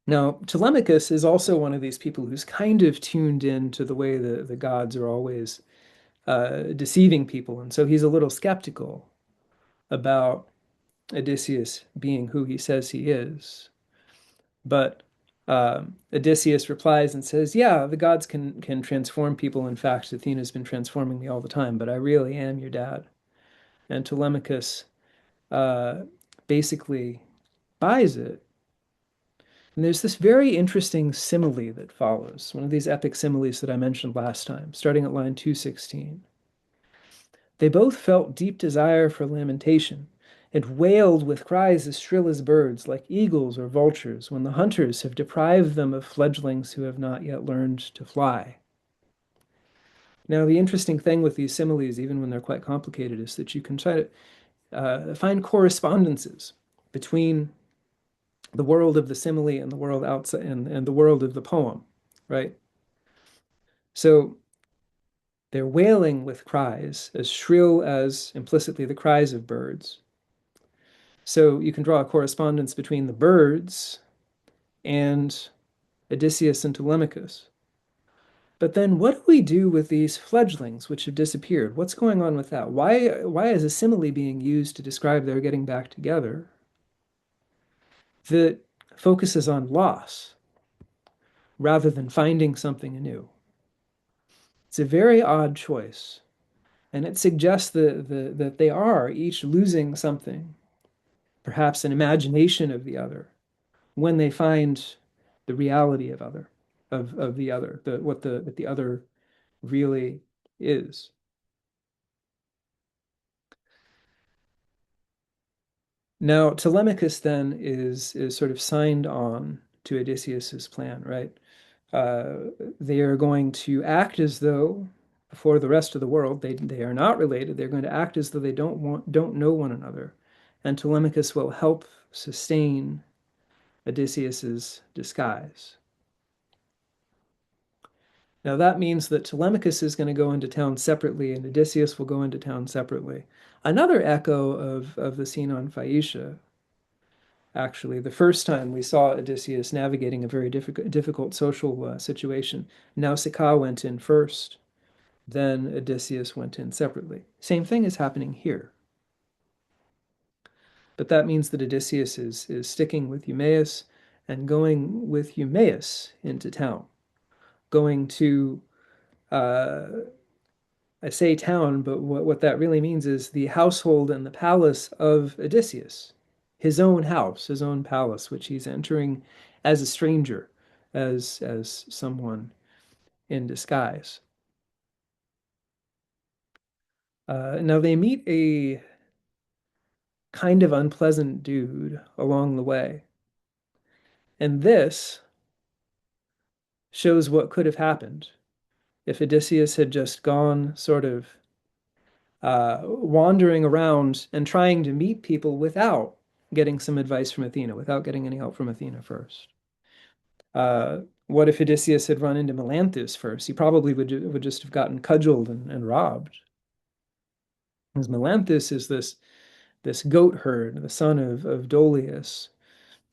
Speaker 2: Now, Telemachus is also one of these people who's kind of tuned in to the way the gods are always deceiving people. And so he's a little skeptical about Odysseus being who he says he is. But Odysseus replies and says, "Yeah, the gods can transform people. In fact, Athena's been transforming me all the time, but I really am your dad." And Telemachus uh, basically buys it. And there's this very interesting simile that follows, one of these epic similes that I mentioned last time, starting at line 216. They both felt deep desire for lamentation, and wailed with cries as shrill as birds, like eagles or vultures, when the hunters have deprived them of fledglings who have not yet learned to fly. Now, the interesting thing with these similes, even when they're quite complicated, is that you can try to find correspondences between the world of the simile and the world outside and the world of the poem, right? So They're wailing with cries as shrill as implicitly the cries of birds. So you can draw a correspondence between the birds and Odysseus and Telemachus. But then what do we do with these fledglings which have disappeared? What's going on with that? Why is a simile being used to describe their getting back together that focuses on loss rather than finding something anew? It's a very odd choice, and it suggests that they are each losing something, perhaps an imagination of the other, when they find the reality of the other, what the other really is. Now, Telemachus then is sort of signed on to Odysseus's plan, right? They are going to act as though before the rest of the world they are not related. They're going to act as though they don't know one another, and Telemachus will help sustain Odysseus's disguise. Now that means that Telemachus is going to go into town separately, and Odysseus will go into town separately. Another echo of the scene on Phaeacia. Actually, the first time we saw Odysseus navigating a very difficult social situation, Nausicaa went in first, then Odysseus went in separately. Same thing is happening here. But that means that Odysseus is sticking with Eumaeus and going with Eumaeus into town, going to, uh, I say town, but what that really means is the household and the palace of Odysseus, his own house, his own palace, which he's entering as a stranger, as someone in disguise. Now they meet a kind of unpleasant dude along the way, and this shows what could have happened if Odysseus had just gone sort of wandering around and trying to meet people without getting some advice from Athena, without getting any help from Athena first. What if Odysseus had run into Melanthus first? He probably would just have gotten cudgeled and robbed. Because Melanthus is this goat herd, the son of Dolius,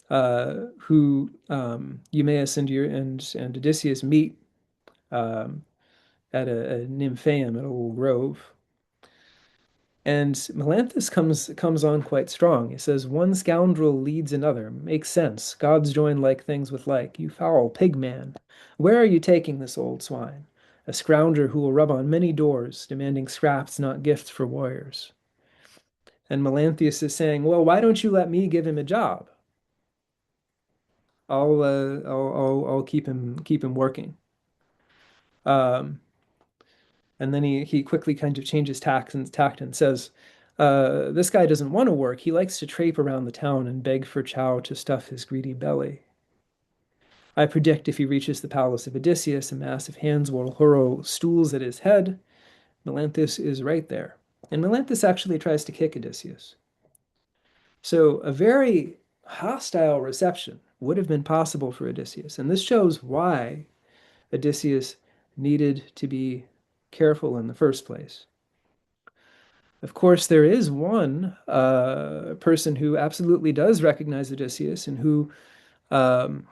Speaker 2: who Eumaeus and Odysseus meet um, at a nymphaeum, at a little grove. And Melanthus comes on quite strong. He says, "One scoundrel leads another. Makes sense. Gods join like things with like. You foul pig man, where are you taking this old swine? A scrounger who will rub on many doors, demanding scraps, not gifts for warriors." And Melanthius is saying, "Well, why don't you let me give him a job? I'll keep him working." Um, and then he quickly kind of changes tact and says, "This guy doesn't want to work. He likes to trape around the town and beg for chow to stuff his greedy belly. I predict if he reaches the palace of Odysseus, a mass of hands will hurl stools at his head. Melanthus is right there." And Melanthus actually tries to kick Odysseus. So a very hostile reception would have been possible for Odysseus. And this shows why Odysseus needed to be careful in the first place. Of course, there is one person who absolutely does recognize Odysseus and who um,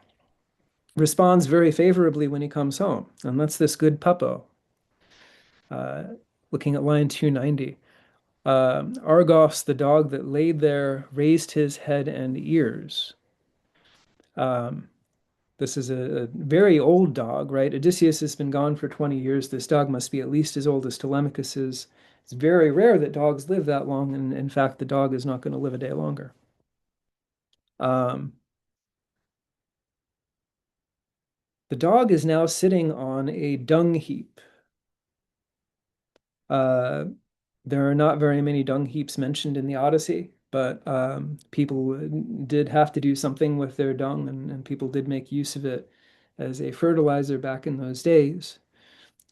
Speaker 2: responds very favorably when he comes home, and that's this good Puppo. Uh, Looking at line 290. Argos, the dog that laid there, raised his head and ears. Um, this is a very old dog, right? Odysseus has been gone for 20 years. This dog must be at least as old as Telemachus is. It's very rare that dogs live that long, and in fact, the dog is not going to live a day longer. Um, the dog is now sitting on a dung heap. Uh, there are not very many dung heaps mentioned in the Odyssey, but people did have to do something with their dung, and people did make use of it as a fertilizer back in those days.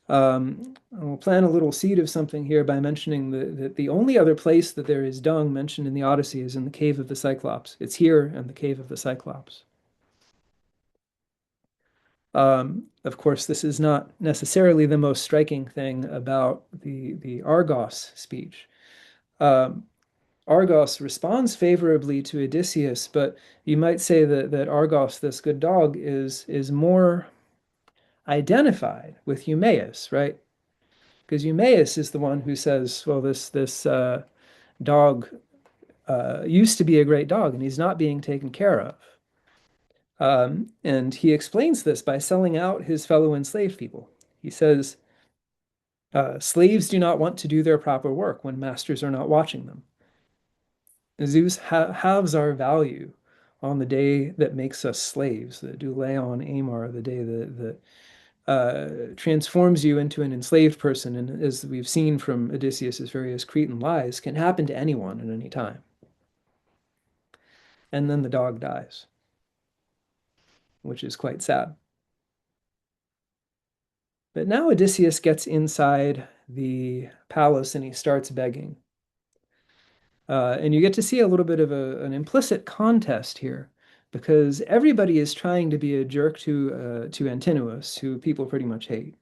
Speaker 2: We'll plant a little seed of something here by mentioning that the only other place that there is dung mentioned in the Odyssey is in the cave of the Cyclops. It's here in the cave of the Cyclops. Of course, this is not necessarily the most striking thing about the Argos speech. Um, Argos responds favorably to Odysseus, but you might say that Argos, this good dog, is more identified with Eumaeus, right? Because Eumaeus is the one who says, "Well, this dog used to be a great dog, and he's not being taken care of." And he explains this by selling out his fellow enslaved people. He says, "Slaves do not want to do their proper work when masters are not watching them. Zeus halves our value on the day that makes us slaves, the Douleon Amar, the day that transforms you into an enslaved person. And as we've seen from Odysseus's various Cretan lies, can happen to anyone at any time. And then the dog dies, which is quite sad. But now Odysseus gets inside the palace and he starts begging. And you get to see a little bit of an implicit contest here because everybody is trying to be a jerk to Antinous, who people pretty much hate.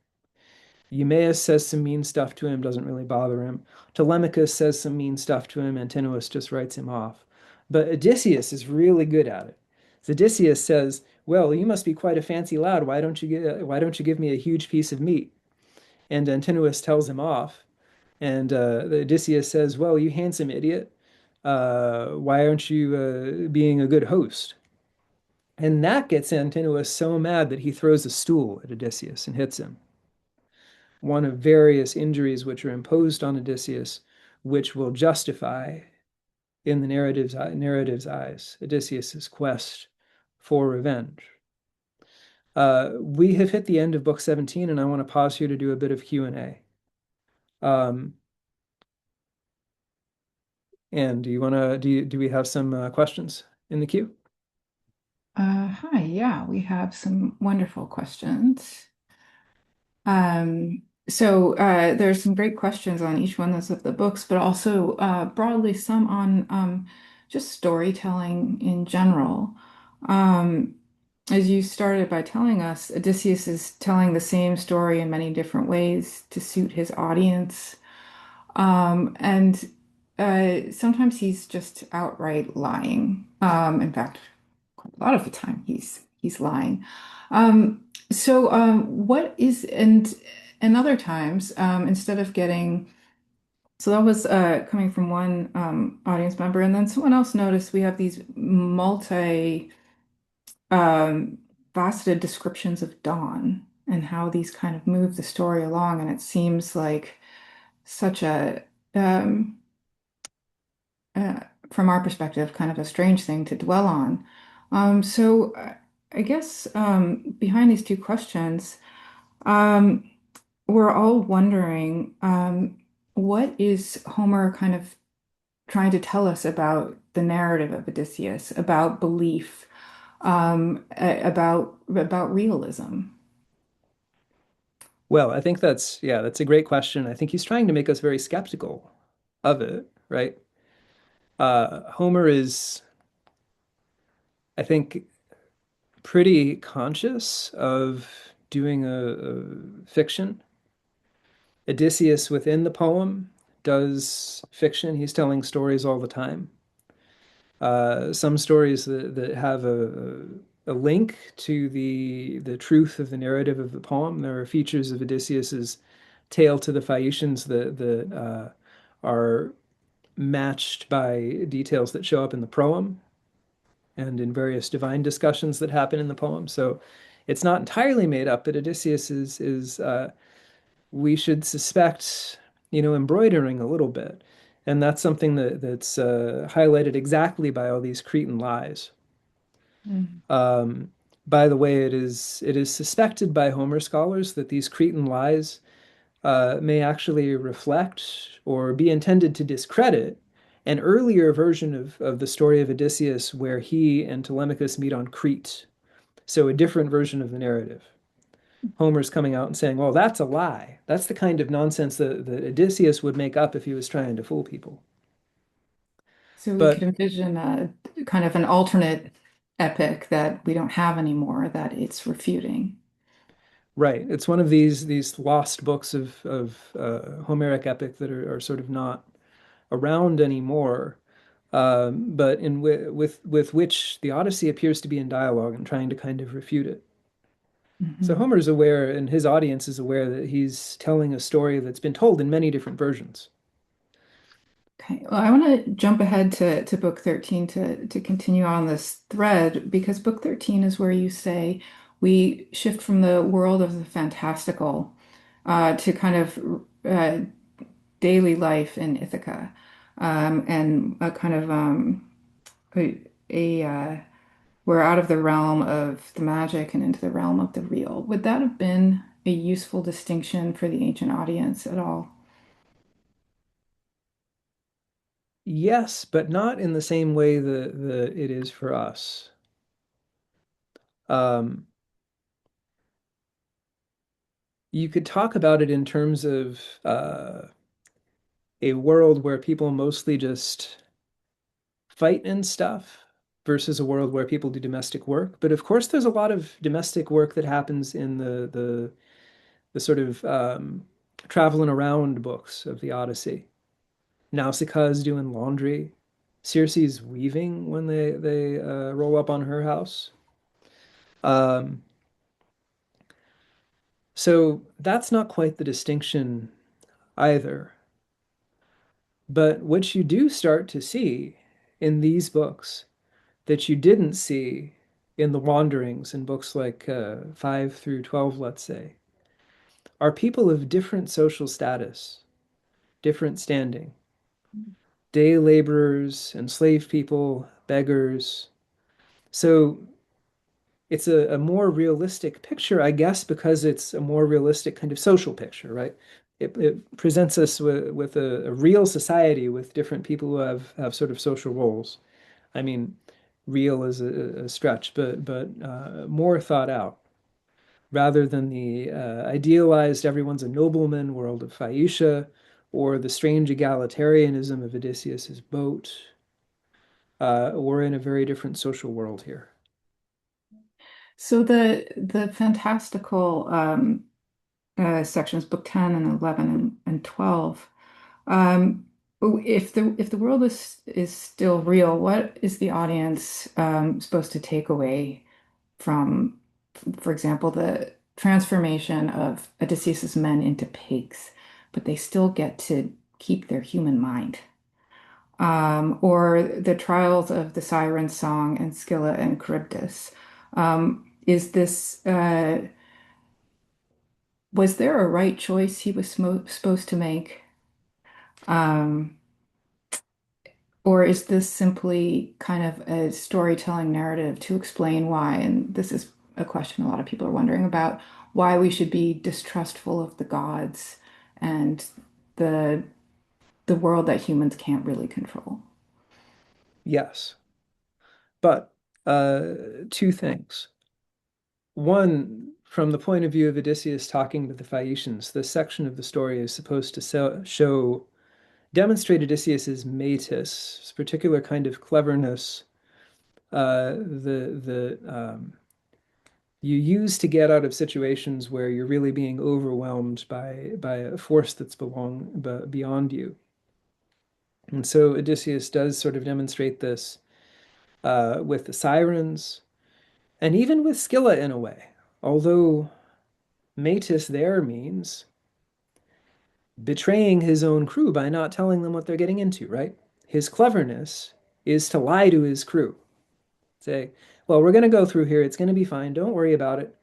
Speaker 2: Eumaeus says some mean stuff to him, doesn't really bother him. Telemachus says some mean stuff to him, Antinous just writes him off. But Odysseus is really good at it. So Odysseus says, "Well, you must be quite a fancy lad. Why don't you give me a huge piece of meat?" And Antinous tells him off. And Odysseus says, "Well, you handsome idiot, why aren't you being a good host?" And that gets Antinous so mad that he throws a stool at Odysseus and hits him. One of various injuries which are imposed on Odysseus, which will justify, in the narrative's eyes, Odysseus's quest for revenge. We have hit the end of book 17, and I want to pause here to do a bit of Q&A. And do we have some questions in the queue?
Speaker 3: Hi, yeah, we have some wonderful questions. There's some great questions on each one of the books, but also broadly some on just storytelling in general. Um, as you started by telling us, Odysseus is telling the same story in many different ways to suit his audience. And Sometimes he's just outright lying. In fact, quite a lot of the time he's lying. What is and other times instead of getting so that was coming from one audience member, and then someone else noticed we have these multi um, faceted descriptions of dawn and how these kind of move the story along, and it seems like such a um, uh, from our perspective, kind of a strange thing to dwell on. I guess behind these two questions, um, we're all wondering what is Homer kind of trying to tell us about the narrative of Odysseus, about belief, about realism.
Speaker 2: Well, I think that's a great question. I think he's trying to make us very skeptical of it, right? Homer is, I think, pretty conscious of doing a fiction. Odysseus within the poem does fiction. He's telling stories all the time. Some stories that have a link to the truth of the narrative of the poem. There are features of Odysseus's tale to the Phaeacians that are matched by details that show up in the proem and in various divine discussions that happen in the poem. So it's not entirely made up, but Odysseus is we should suspect, embroidering a little bit. And that's something that's highlighted exactly by all these Cretan lies.
Speaker 3: Mm.
Speaker 2: Um, by the way, it is suspected by Homer scholars that these Cretan lies may actually reflect or be intended to discredit an earlier version of the story of Odysseus where he and Telemachus meet on Crete. So a different version of the narrative. Homer's coming out and saying, well, that's a lie. That's the kind of nonsense that Odysseus would make up if he was trying to fool people.
Speaker 3: So we could
Speaker 2: But
Speaker 3: envision a kind of an alternate epic that we don't have anymore that it's refuting.
Speaker 2: Right. It's one of these lost books of Homeric epic that are sort of not around anymore, but in with which the Odyssey appears to be in dialogue and trying to kind of refute it. So
Speaker 3: Mhm.
Speaker 2: Homer's aware, and his audience is aware that he's telling a story that's been told in many different versions.
Speaker 3: Okay, well, I want to jump ahead to book 13 to continue on this thread because book 13 is where you say we shift from the world of the fantastical to kind of daily life in Ithaca and a kind of a we're out of the realm of the magic and into the realm of the real. Would that have been a useful distinction for the ancient audience at all?
Speaker 2: Yes, but not in the same way that it is for us. Um, you could talk about it in terms of a world where people mostly just fight and stuff versus a world where people do domestic work. But of course, there's a lot of domestic work that happens in the sort of traveling around books of the Odyssey. Nausicaa's doing laundry. Circe's weaving when they roll up on her house. Um, so that's not quite the distinction either. But what you do start to see in these books that you didn't see in the Wanderings in books like 5 through 12, let's say, are people of different social status, different standing. Day laborers, enslaved people, beggars. So it's a more realistic picture, I guess, because it's a more realistic kind of social picture, right? It presents us with a real society with different people who have sort of social roles. I mean, real is a stretch, but more thought out rather than the idealized everyone's a nobleman world of Phaeacia or the strange egalitarianism of Odysseus's boat. We're in a very different social world here.
Speaker 3: So the fantastical sections, book 10 and 11 and 12. Um, if the world is still real, what is the audience supposed to take away from, for example, the transformation of Odysseus's men into pigs, but they still get to keep their human mind? Or the trials of the Siren Song and Scylla and Charybdis. Is this was there a right choice he was supposed to make? Um, or is this simply kind of a storytelling narrative to explain why? And this is a question a lot of people are wondering about why we should be distrustful of the gods and the the world that humans can't really control.
Speaker 2: Yes, but uh, two things. One, from the point of view of Odysseus talking to the Phaeacians, this section of the story is supposed to show, demonstrate Odysseus's metis, this particular kind of cleverness, the you use to get out of situations where you're really being overwhelmed by a force that's beyond you. And so Odysseus does sort of demonstrate this with the sirens and even with Scylla in a way. Although Metis there means betraying his own crew by not telling them what they're getting into, right? His cleverness is to lie to his crew. Say, well, we're going to go through here. It's going to be fine. Don't worry about it.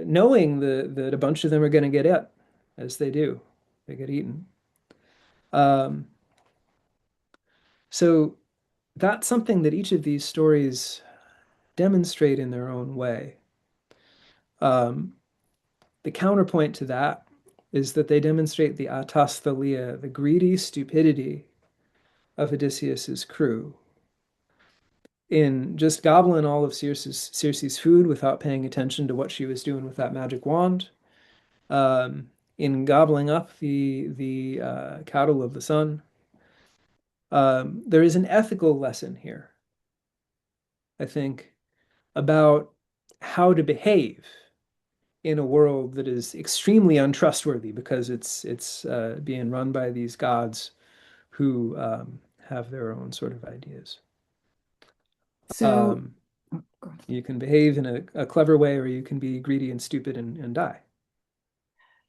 Speaker 2: Knowing that a bunch of them are going to get it, as they do. They get eaten. Um, so that's something that each of these stories demonstrate in their own way. Um, the counterpoint to that is that they demonstrate the atasthelia, the greedy stupidity of Odysseus's crew in just gobbling all of Circe's food without paying attention to what she was doing with that magic wand, in gobbling up the cattle of the sun. There is an ethical lesson here, I think, about how to behave in a world that is extremely untrustworthy because it's being run by these gods who have their own sort of ideas.
Speaker 3: So,
Speaker 2: Um,
Speaker 3: oh, go on.
Speaker 2: you can behave in a clever way, or you can be greedy and stupid and die.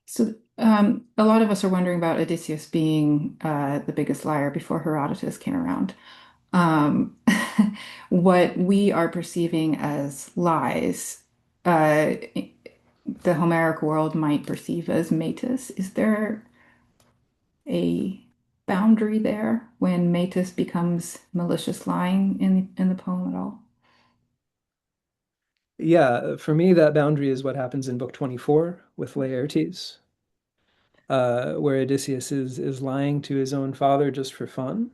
Speaker 3: So, a lot of us are wondering about Odysseus being the biggest liar before Herodotus came around. Um, what we are perceiving as lies, uh, the Homeric world might perceive as metis. Is there a boundary there when metis becomes malicious lying in the poem at all?
Speaker 2: Yeah, for me, that boundary is what happens in book 24 with Laertes, where Odysseus is lying to his own father just for fun.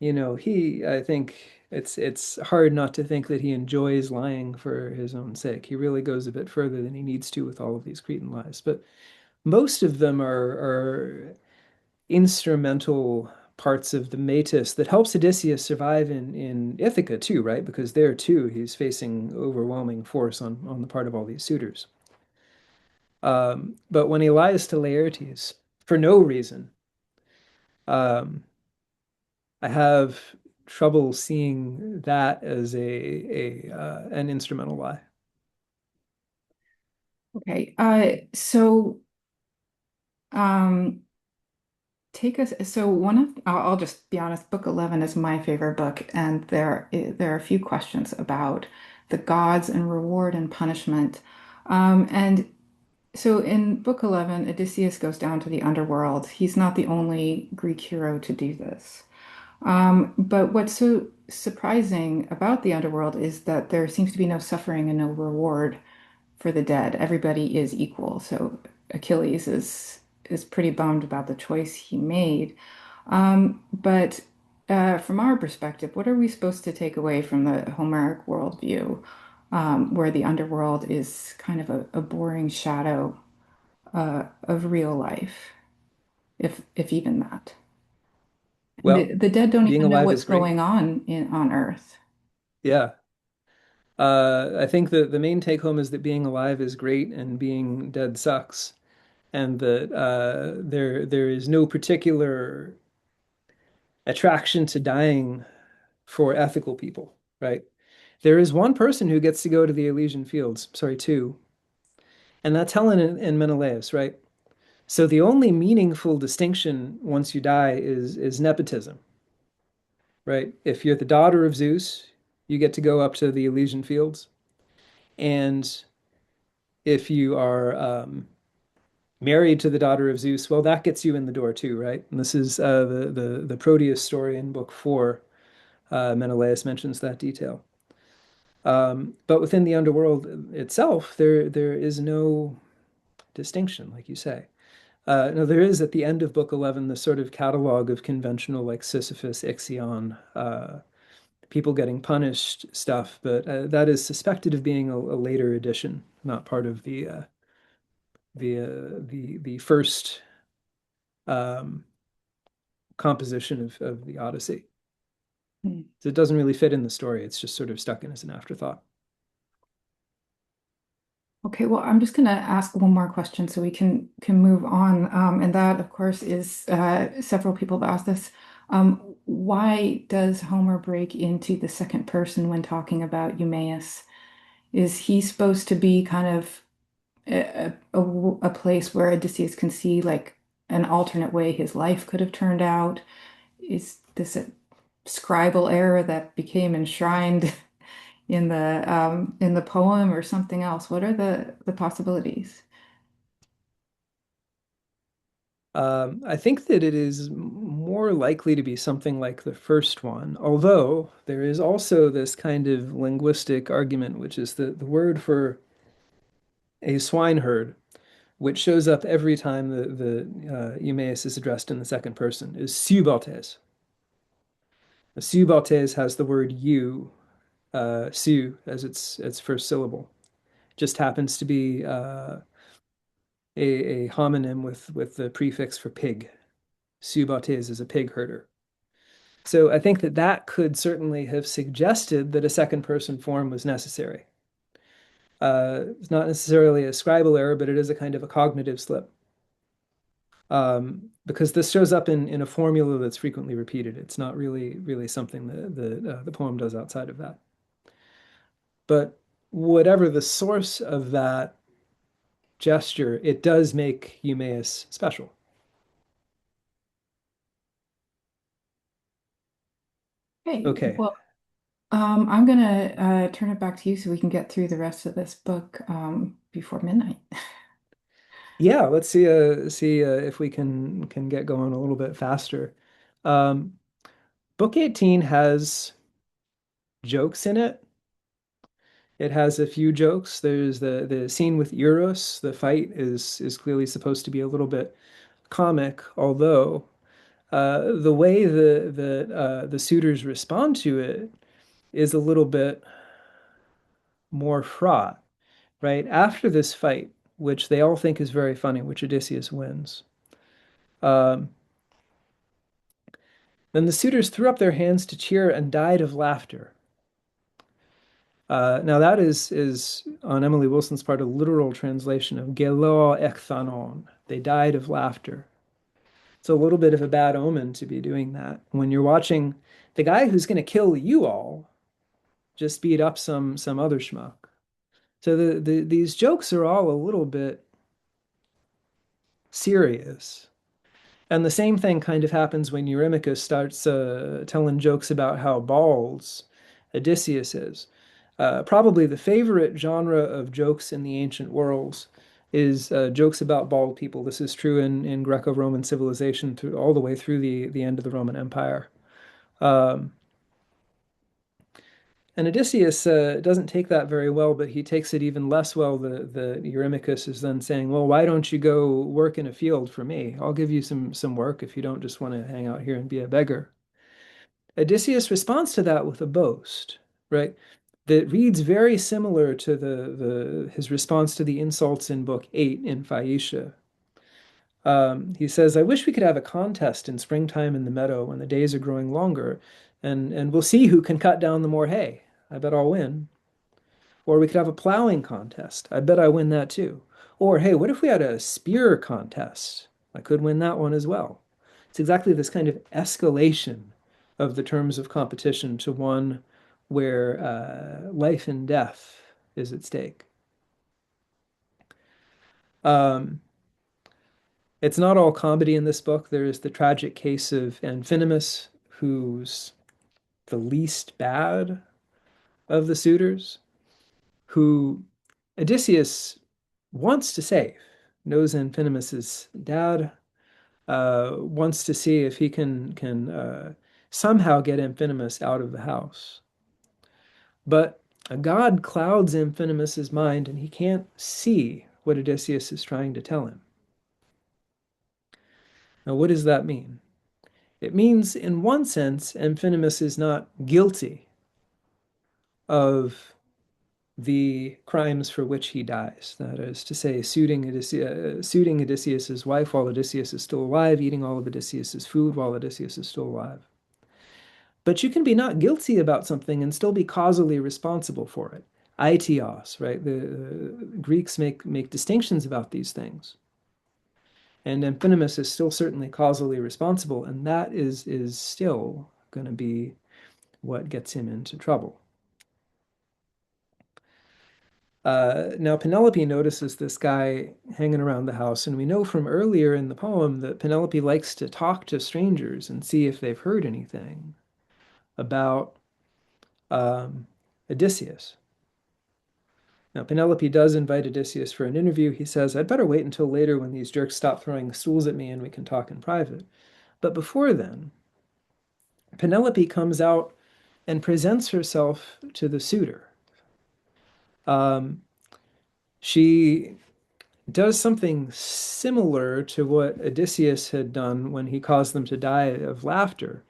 Speaker 2: I think it's hard not to think that he enjoys lying for his own sake. He really goes a bit further than he needs to with all of these Cretan lies. But most of them are instrumental parts of the Metis that helps Odysseus survive in Ithaca too, right? Because there too he's facing overwhelming force on the part of all these suitors. But when he lies to Laertes for no reason, um, I have trouble seeing that as a an instrumental lie.
Speaker 3: Okay. So um, take us. So one of I'll just be honest. Book 11 is my favorite book, and there are a few questions about the gods and reward and punishment. And so in Book 11, Odysseus goes down to the underworld. He's not the only Greek hero to do this. But what's so surprising about the underworld is that there seems to be no suffering and no reward for the dead. Everybody is equal. So Achilles is pretty bummed about the choice he made. But from our perspective, what are we supposed to take away from the Homeric worldview, where the underworld is kind of a boring shadow of real life, if even that? And
Speaker 2: Well,
Speaker 3: the dead don't
Speaker 2: being
Speaker 3: even know
Speaker 2: alive
Speaker 3: what's
Speaker 2: is great.
Speaker 3: going on Earth.
Speaker 2: Yeah. I think the main take home is that being alive is great and being dead sucks, and that there is no particular attraction to dying for ethical people, right? There is one person who gets to go to the Elysian Fields, sorry, two, and that's Helen and Menelaus, right? So the only meaningful distinction once you die is nepotism, right? If you're the daughter of Zeus, you get to go up to the Elysian Fields, and if you are married to the daughter of Zeus, well, that gets you in the door too, right? And this is the Proteus story in book 4. Menelaus mentions that detail. But within the underworld itself, there is no distinction, like you say. No, there is at the end of book 11 the sort of catalog of conventional like Sisyphus, Ixion, people getting punished stuff, but that is suspected of being a later edition, not part of the first um, composition of the Odyssey.
Speaker 3: Hmm.
Speaker 2: So it doesn't really fit in the story. It's just sort of stuck in as an afterthought.
Speaker 3: Okay, well, I'm just going to ask one more question so we can move on. And that, of course, is several people have asked this. Why does Homer break into the second person when talking about Eumaeus? Is he supposed to be kind of a place where Odysseus can see like an alternate way his life could have turned out? Is this a scribal error that became enshrined in the poem or something else? What are the possibilities?
Speaker 2: I think that it is more likely to be something like the first one, although there is also this kind of linguistic argument, which is the word for a swineherd, which shows up every time the Eumaeus is addressed in the second person, is subaltes. The subaltes has the word you, su, as its first syllable. Just happens to be a homonym with the prefix for pig. Subaltes is a pig herder. So I think that could certainly have suggested that a second person form was necessary. It's not necessarily a scribal error, but it is a kind of a cognitive slip. Because this shows up in a formula that's frequently repeated. It's not really something that the poem does outside of that. But whatever the source of that gesture, it does make Eumaeus special.
Speaker 3: Hey,
Speaker 2: Okay.
Speaker 3: well, I'm gonna turn it back to you so we can get through the rest of this book before midnight.
Speaker 2: Yeah, let's see if we can get going a little bit faster. Um, Book 18 has jokes in it. It has a few jokes. There's the scene with Eros. The fight is clearly supposed to be a little bit comic, although the way the suitors respond to it is a little bit more fraught, right? After this fight, which they all think is very funny, which Odysseus wins, um, then the suitors threw up their hands to cheer and died of laughter. Now that is on Emily Wilson's part a literal translation of gelo ekthanon. They died of laughter. It's a little bit of a bad omen to be doing that when you're watching the guy who's going to kill you all just beat up some other schmuck. So these jokes are all a little bit serious. And the same thing kind of happens when Eurymachus starts telling jokes about how bald Odysseus is. Probably the favorite genre of jokes in the ancient worlds is jokes about bald people. This is true in Greco-Roman civilization through all the way through the end of the Roman Empire. Um, and Odysseus doesn't take that very well, but he takes it even less well. The Eurymachus is then saying, "Well, why don't you go work in a field for me? I'll give you some work if you don't just want to hang out here and be a beggar." Odysseus responds to that with a boast, right? That reads very similar to the his response to the insults in Book 8 in Phaeacia. He says, "I wish we could have a contest in springtime in the meadow when the days are growing longer, and we'll see who can cut down the more hay. I bet I'll win. Or we could have a plowing contest. I bet I win that too. Or hey, what if we had a spear contest? I could win that one as well." It's exactly this kind of escalation of the terms of competition to one where life and death is at stake. Um, it's not all comedy in this book. There is the tragic case of Amphinomus, who's the least bad of the suitors, who Odysseus wants to save, knows Amphinomus's dad, wants to see if he can somehow get Amphinomus out of the house. But a god clouds Amphinomus's mind, and he can't see what Odysseus is trying to tell him. Now, what does that mean? It means, in one sense, Amphinomus is not guilty of the crimes for which he dies. That is to say, shooting Odysseus's wife while Odysseus is still alive, eating all of Odysseus's food while Odysseus is still alive. But you can be not guilty about something and still be causally responsible for it. Aitios, right? The Greeks make distinctions about these things. And Amphinomus is still certainly causally responsible, and that is still going to be what gets him into trouble. Now, Penelope notices this guy hanging around the house, and we know from earlier in the poem that Penelope likes to talk to strangers and see if they've heard anything about Odysseus. Now, Penelope does invite Odysseus for an interview. He says, "I'd better wait until later when these jerks stop throwing stools at me and we can talk in private." But before then, Penelope comes out and presents herself to the suitor. She does something similar to what Odysseus had done when he caused them to die of laughter.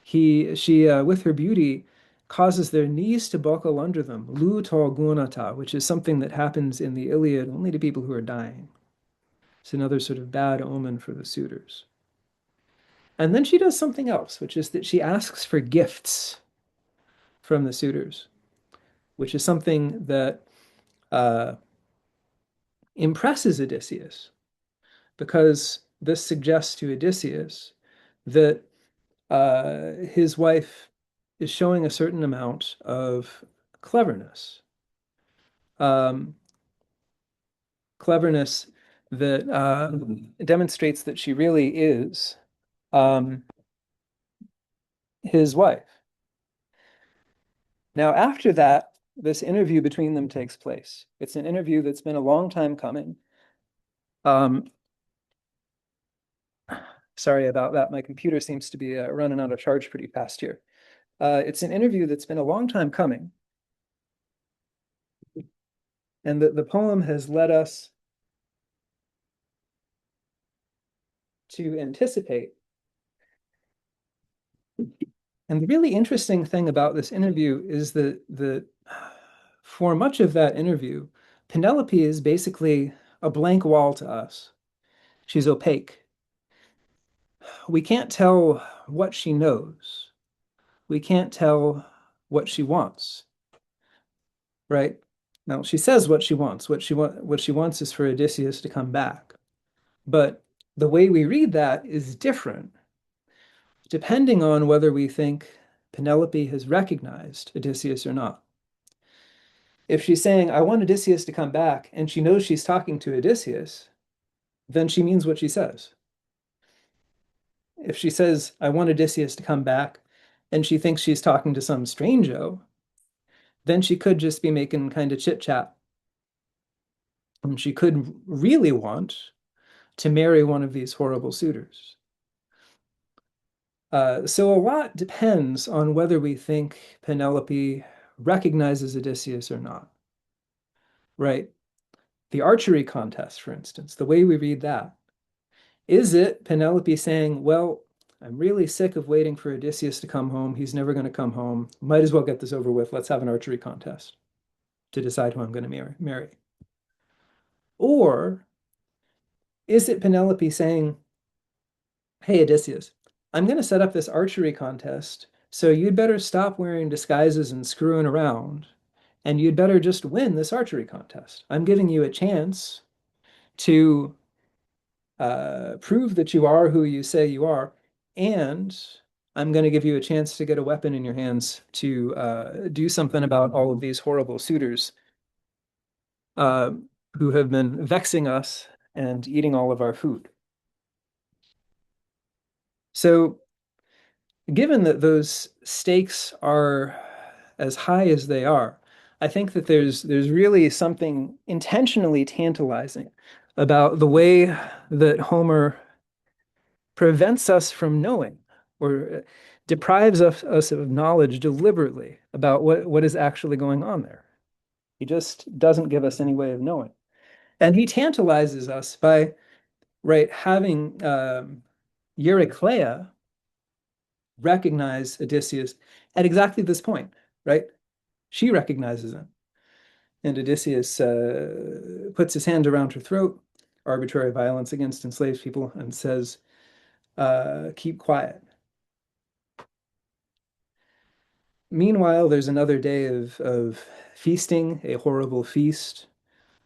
Speaker 2: She, with her beauty, causes their knees to buckle under them, lu tol gunata, which is something that happens in the Iliad only to people who are dying. It's another sort of bad omen for the suitors. And then she does something else, which is that she asks for gifts from the suitors, which is something that uh, impresses Odysseus because this suggests to Odysseus that his wife is showing a certain amount of cleverness. Um, Cleverness that demonstrates that she really is um, his wife. Now, after that, this interview between them takes place. It's an interview that's been a long time coming. Um, Sorry about that. My computer seems to be running out of charge pretty fast here. It's an interview that's been a long time coming. And the poem has led us to anticipate. And the really interesting thing about this interview is that for much of that interview, Penelope is basically a blank wall to us. She's opaque. We can't tell what she knows. We can't tell what she wants, right? Now, she says what she wants. What she wants is for Odysseus to come back. But the way we read that is different, depending on whether we think Penelope has recognized Odysseus or not. If she's saying, I want Odysseus to come back, and she knows she's talking to Odysseus, then she means what she says. If she says, I want Odysseus to come back, and she thinks she's talking to some stranger, then she could just be making kind of chit chat. And she could really want to marry one of these horrible suitors. So a lot depends on whether we think Penelope recognizes Odysseus or not, right? The archery contest, for instance, the way we read that, is it Penelope saying, well, I'm really sick of waiting for Odysseus to come home. He's never going to come home. Might as well get this over with. Let's have an archery contest to decide who I'm going to marry. Or is it Penelope saying, hey, Odysseus, I'm going to set up this archery contest, so you'd better stop wearing disguises and screwing around, and you'd better just win this archery contest. I'm giving you a chance to prove that you are who you say you are, and I'm going to give you a chance to get a weapon in your hands to do something about all of these horrible suitors uh, who have been vexing us and eating all of our food. So, given that those stakes are as high as they are, I think that there's really something intentionally tantalizing about the way that Homer prevents us from knowing or deprives us of knowledge deliberately about what is actually going on there. He just doesn't give us any way of knowing. And he tantalizes us by, right, having Eurycleia recognize Odysseus at exactly this point, right? She recognizes him. And Odysseus puts his hand around her throat, arbitrary violence against enslaved people, and says, keep quiet. Meanwhile, there's another day of feasting, a horrible feast,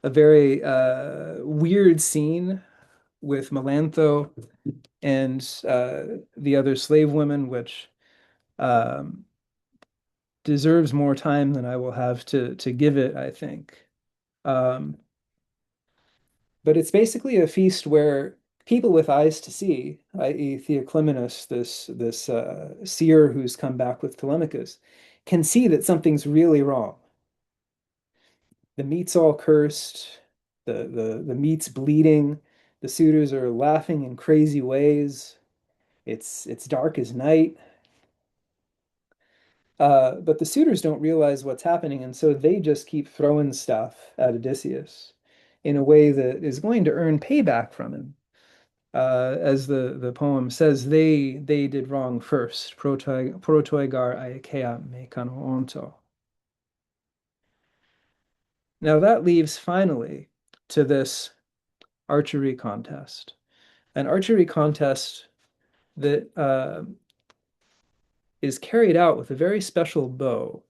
Speaker 2: a very weird scene with Melantho and the other slave women, which um, deserves more time than I will have to give it, I think. Um, but it's basically a feast where people with eyes to see, i.e., Theoclymenus, this seer who's come back with Telemachus, can see that something's really wrong. The meat's all cursed, the meat's bleeding, the suitors are laughing in crazy ways. It's dark as night. But the suitors don't realize what's happening, and so they just keep throwing stuff at Odysseus in a way that is going to earn payback from him. As the poem says, they did wrong first. Protoigar aikea me kano onto. Now that leaves finally to this archery contest, an archery contest that is carried out with a very special bow.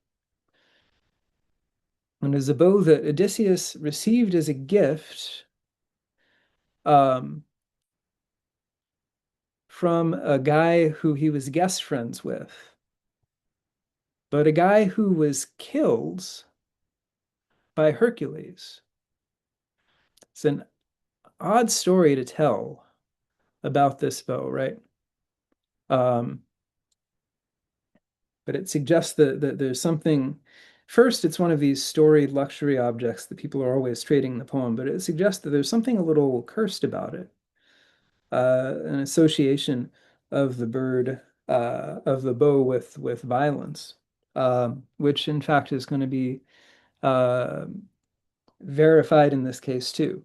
Speaker 2: And is a bow that Odysseus received as a gift um, from a guy who he was guest friends with, but a guy who was killed by Hercules. It's an odd story to tell about this bow, right? Um, but it suggests that there's something. First, it's one of these storied luxury objects that people are always trading in the poem, but it suggests that there's something a little cursed about it, an association of the bird, of the bow with violence, which in fact is going to be uh, verified in this case too.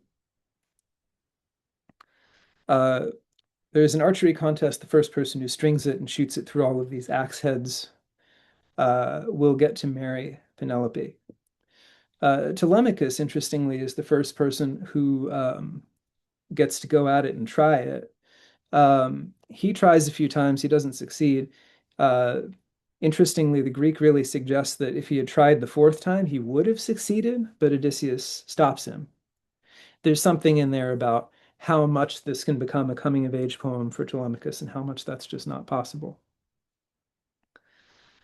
Speaker 2: Uh, there's an archery contest. The first person who strings it and shoots it through all of these axe heads will get to marry Penelope. Telemachus, interestingly, is the first person who gets to go at it and try it. He tries a few times, he doesn't succeed. Uh, Interestingly, the Greek really suggests that if he had tried the fourth time, he would have succeeded, but Odysseus stops him. There's something in there about how much this can become a coming of age poem for Telemachus and how much that's just not possible.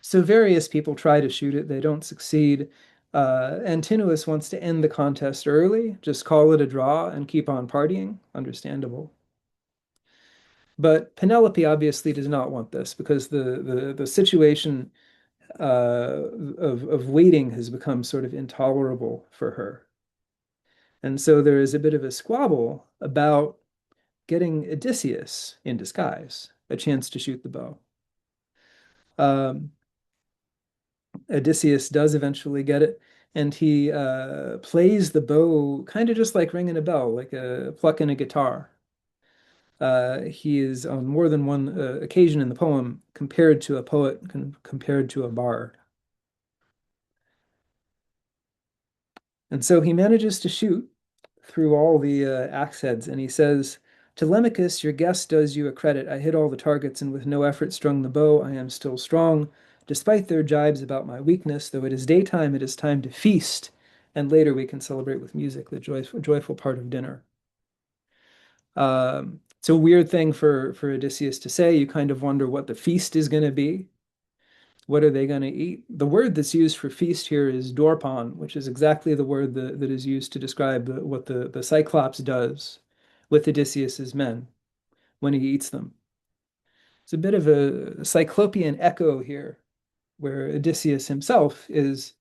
Speaker 2: So various people try to shoot it, they don't succeed. Antinous wants to end the contest early, just call it a draw and keep on partying. Understandable. But Penelope obviously does not want this because the situation of waiting has become sort of intolerable for her. And so there is a bit of a squabble about getting Odysseus in disguise a chance to shoot the bow. Um, Odysseus does eventually get it, and he plays the bow kind of just like ringing a bell, like a plucking a guitar. He is on more than one occasion in the poem compared to a poet, compared to a bard. And so he manages to shoot through all the axe heads, and he says, Telemachus, your guess does you a credit. I hit all the targets, and with no effort strung the bow. I am still strong, despite their jibes about my weakness. Though it is daytime, it is time to feast, and later we can celebrate with music, the joyful part of dinner. It's a weird thing for Odysseus to say. You kind of wonder what the feast is going to be. What are they going to eat? The word that's used for feast here is dorpon, which is exactly the word that is used to describe what the Cyclops does with Odysseus's men when he eats them. It's a bit of a cyclopean echo here, where Odysseus himself is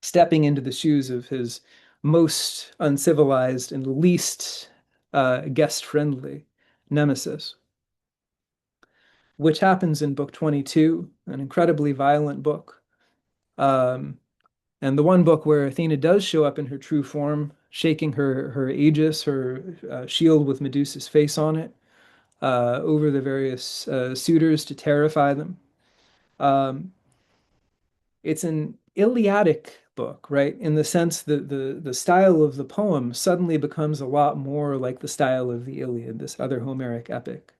Speaker 2: stepping into the shoes of his most uncivilized and least guest-friendly nemesis, which happens in book 22, an incredibly violent book. Um, and the one book where Athena does show up in her true form, shaking her aegis, her shield with Medusa's face on it, over the various suitors to terrify them. Um, it's an Iliadic book, right? In the sense that the style of the poem suddenly becomes a lot more like the style of the Iliad, this other Homeric epic.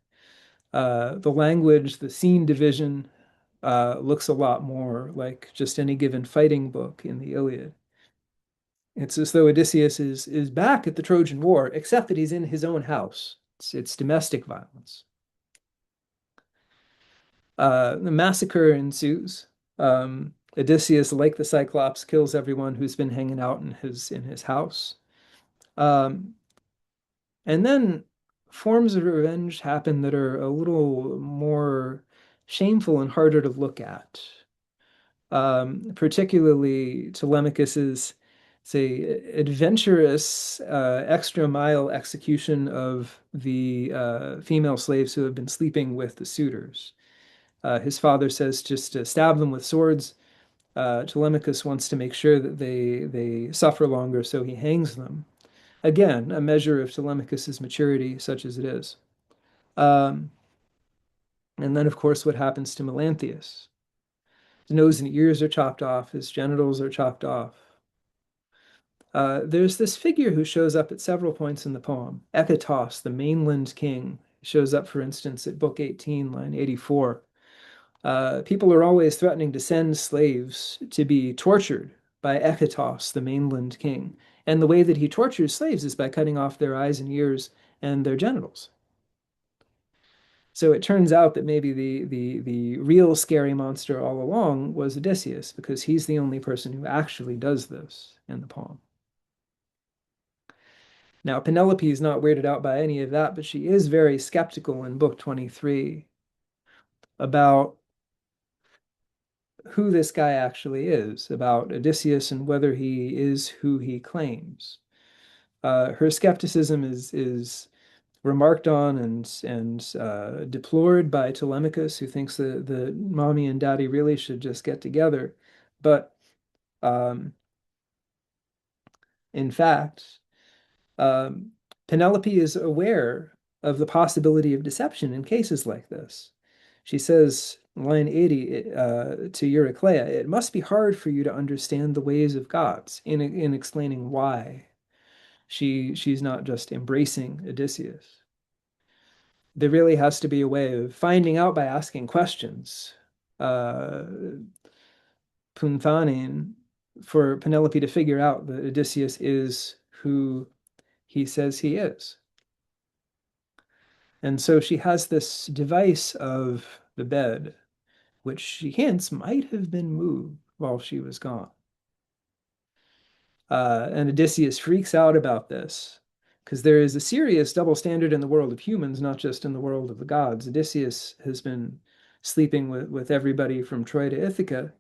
Speaker 2: The language, the scene division looks a lot more like just any given fighting book in the Iliad. It's as though Odysseus is back at the Trojan War, except that he's in his own house. It's domestic violence. The massacre ensues. Odysseus, like the Cyclops, kills everyone who's been hanging out in his house. Um, and then forms of revenge happen that are a little more shameful and harder to look at. Particularly Telemachus's, say, adventurous extra mile execution of the female slaves who have been sleeping with the suitors. His father says just to stab them with swords. Telemachus wants to make sure that they suffer longer, so he hangs them. Again, a measure of Telemachus's maturity, such as it is. Um, and then, of course, what happens to Melanthius? His nose and ears are chopped off. His genitals are chopped off. There's this figure who shows up at several points in the poem. Ekatos, the mainland king, shows up, for instance, at book 18, line 84. People are always threatening to send slaves to be tortured by Echetos, the mainland king. And the way that he tortures slaves is by cutting off their eyes and ears and their genitals. So it turns out that maybe the real scary monster all along was Odysseus, because he's the only person who actually does this in the poem. Now, Penelope is not weirded out by any of that, but she is very skeptical in Book 23 about who this guy actually is, about Odysseus and whether he is who he claims. Her skepticism is remarked on and deplored by Telemachus, who thinks that the mommy and daddy really should just get together. But in fact, Penelope is aware of the possibility of deception in cases like this. She says, line 80, to Eurycleia, it must be hard for you to understand the ways of gods in explaining why she's not just embracing Odysseus. There really has to be a way of finding out by asking questions. Punthanin, for Penelope to figure out that Odysseus is who he says he is. And so she has this device of the bed, which she hints might have been moved while she was gone. And Odysseus freaks out about this because there is a serious double standard in the world of humans, not just in the world of the gods. Odysseus has been sleeping with everybody from Troy to Ithaca,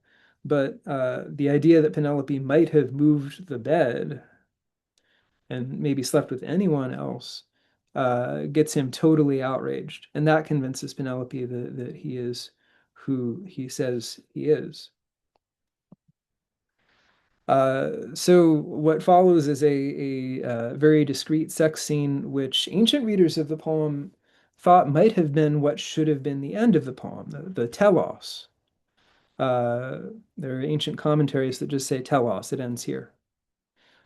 Speaker 2: but the idea that Penelope might have moved the bed and maybe slept with anyone else gets him totally outraged. And that convinces Penelope that he is who he says he is. So what follows is a very discreet sex scene, which ancient readers of the poem thought might have been what should have been the end of the poem, the telos. There are ancient commentaries that just say telos, it ends here.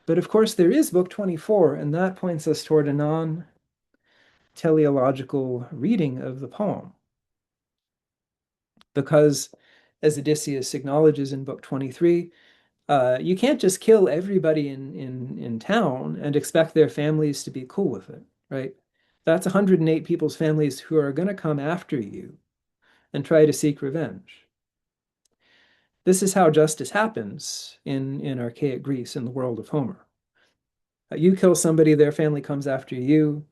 Speaker 2: But of course, there is Book 24, and that points us toward a non-teleological reading of the poem. Because, as Odysseus acknowledges in Book 23, you can't just kill everybody in town and expect their families to be cool with it, right? That's 108 people's families who are going to come after you and try to seek revenge. This is how justice happens in archaic Greece, in the world of Homer. You kill somebody, their family comes after you,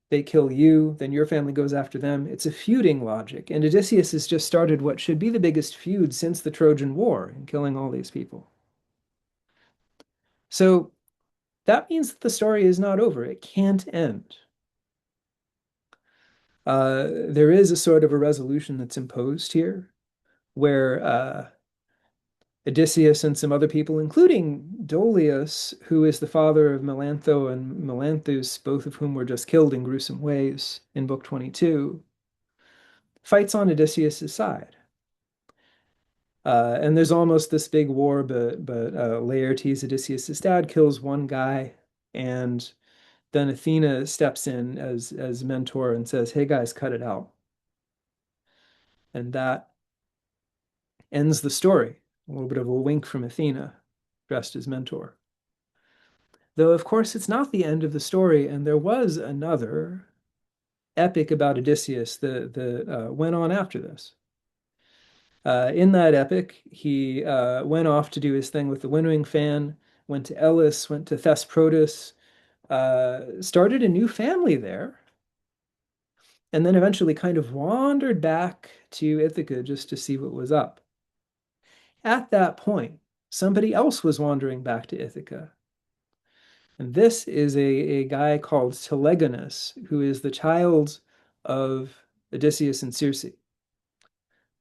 Speaker 2: they kill you, then your family goes after them. It's a feuding logic, and Odysseus has just started what should be the biggest feud since the Trojan War in killing all these people. So that means that the story is not over. It can't end. There is a sort of a resolution that's imposed here where Odysseus and some other people, including Dolius, who is the father of Melantho and Melanthus, both of whom were just killed in gruesome ways in Book 22, fights on Odysseus' side. And there's almost this big war, but Laertes, Odysseus' dad, kills one guy, and then Athena steps in as mentor and says, hey guys, cut it out. And that ends the story. A little bit of a wink from Athena, dressed as mentor. Though, of course, it's not the end of the story, and there was another epic about Odysseus that went on after this. In that epic, he went off to do his thing with the winnowing fan, went to Elis, went to Thesprotis, started a new family there, and then eventually kind of wandered back to Ithaca just to see what was up. At that point, somebody else was wandering back to Ithaca. And this is a guy called Telegonus, who is the child of Odysseus and Circe.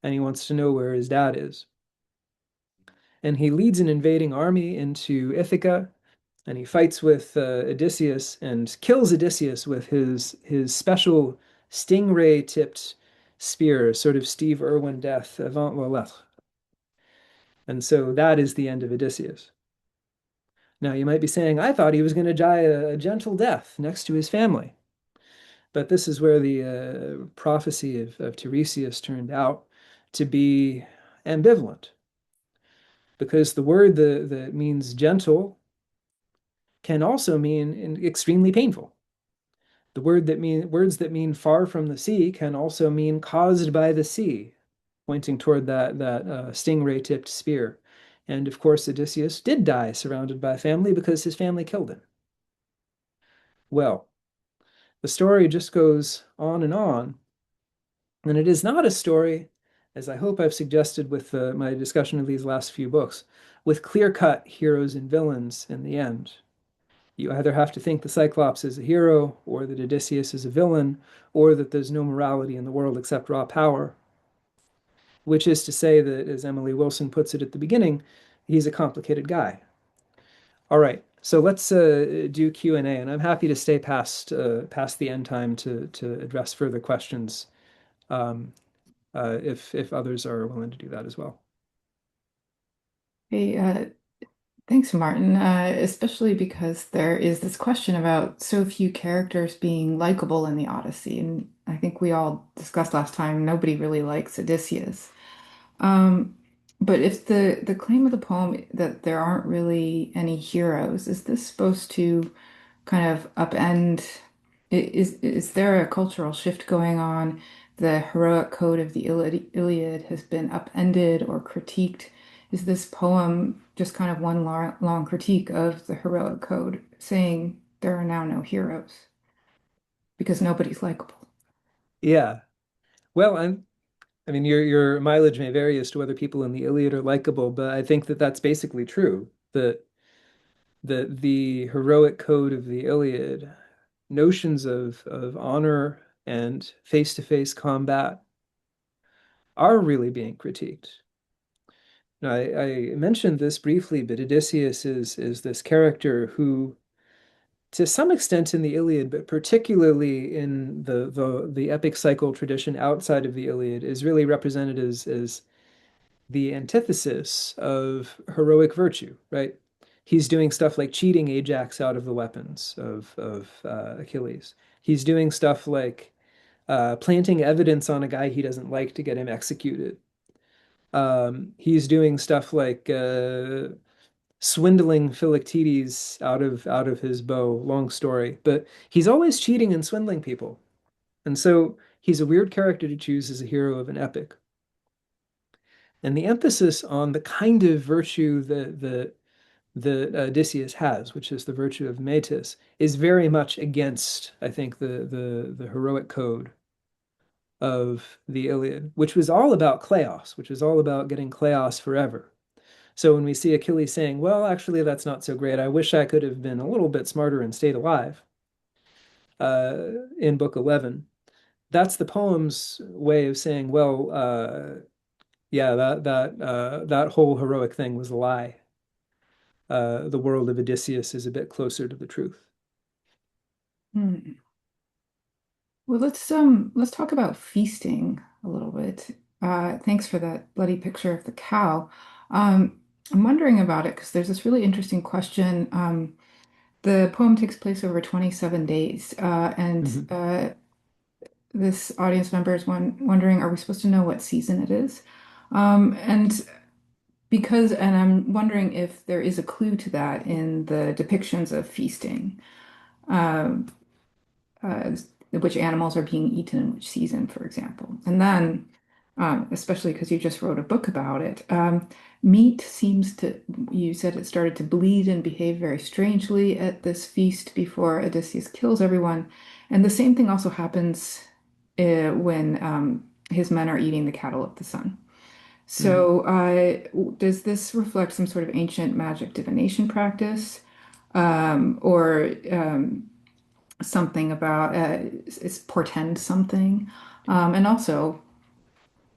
Speaker 2: And he wants to know where his dad is. And he leads an invading army into Ithaca, and he fights with Odysseus and kills Odysseus with his special stingray-tipped spear, sort of Steve Irwin death avant la lettre. And so that is the end of Odysseus. Now, you might be saying, I thought he was going to die a gentle death next to his family. But this is where the prophecy of Tiresias turned out to be ambivalent. because the word that means gentle can also mean extremely painful. The words that mean far from the sea can also mean caused by the sea, pointing toward that stingray-tipped spear. And of course, Odysseus did die surrounded by family because his family killed him. Well, the story just goes on, and it is not a story, as I hope I've suggested with my discussion of these last few books, with clear-cut heroes and villains in the end. You either have to think the Cyclops is a hero, or that Odysseus is a villain, or that there's no morality in the world except raw power, which is to say that, as Emily Wilson puts it at the beginning, he's a complicated guy. All right, so let's do Q&A, and I'm happy to stay past the end time to address further questions um, if others are willing to do that as well.
Speaker 3: Hey, thanks, Martin, especially because there is this question about so few characters being likable in the Odyssey. And I think we all discussed last time, nobody really likes Odysseus. Um, but if the claim of the poem that there aren't really any heroes, is this supposed to kind of upend? Is there a cultural shift going on? The heroic code of the Iliad has been upended or critiqued. Is this poem just kind of one long critique of the heroic code, saying there are now no heroes because nobody's likable?
Speaker 2: Yeah. Well, I mean, your mileage may vary as to whether people in the Iliad are likable, but I think that that's basically true. That the heroic code of the Iliad, notions of honor and face-to-face combat are really being critiqued. Now, I mentioned this briefly, but Odysseus is this character who, to some extent in the Iliad, but particularly in the epic cycle tradition outside of the Iliad, is really represented as the antithesis of heroic virtue, right? He's doing stuff like cheating Ajax out of the weapons of Achilles. He's doing stuff like planting evidence on a guy he doesn't like to get him executed. He's doing stuff like swindling Philoctetes out of his bow. Long story, but he's always cheating and swindling people, and so he's a weird character to choose as a hero of an epic. And the emphasis on the kind of virtue that Odysseus has, which is the virtue of metis, is very much against, I think, the heroic code of the Iliad, which was all about kleos, which was all about getting kleos forever. So when we see Achilles saying, well, actually, that's not so great. I wish I could have been a little bit smarter and stayed alive in Book 11. That's the poem's way of saying, well, yeah, that whole heroic thing was a lie. The world of Odysseus is a bit closer to the truth.
Speaker 3: Hmm. Well, let's talk about feasting a little bit. Thanks for that bloody picture of the cow. I'm wondering about it because there's this really interesting question. The poem takes place over 27 days, and
Speaker 2: Mhm.
Speaker 3: this audience member is wondering, are we supposed to know what season it is? And and I'm wondering if there is a clue to that in the depictions of feasting. Um, uh, which animals are being eaten in which season, for example. And then, especially because you just wrote a book about it, meat seems to, you said it started to bleed and behave very strangely at this feast before Odysseus kills everyone. And the same thing also happens when his men are eating the cattle of the sun.
Speaker 2: Mhm.
Speaker 3: So, does this reflect some sort of ancient magic divination practice? Or something about it's portend something. And also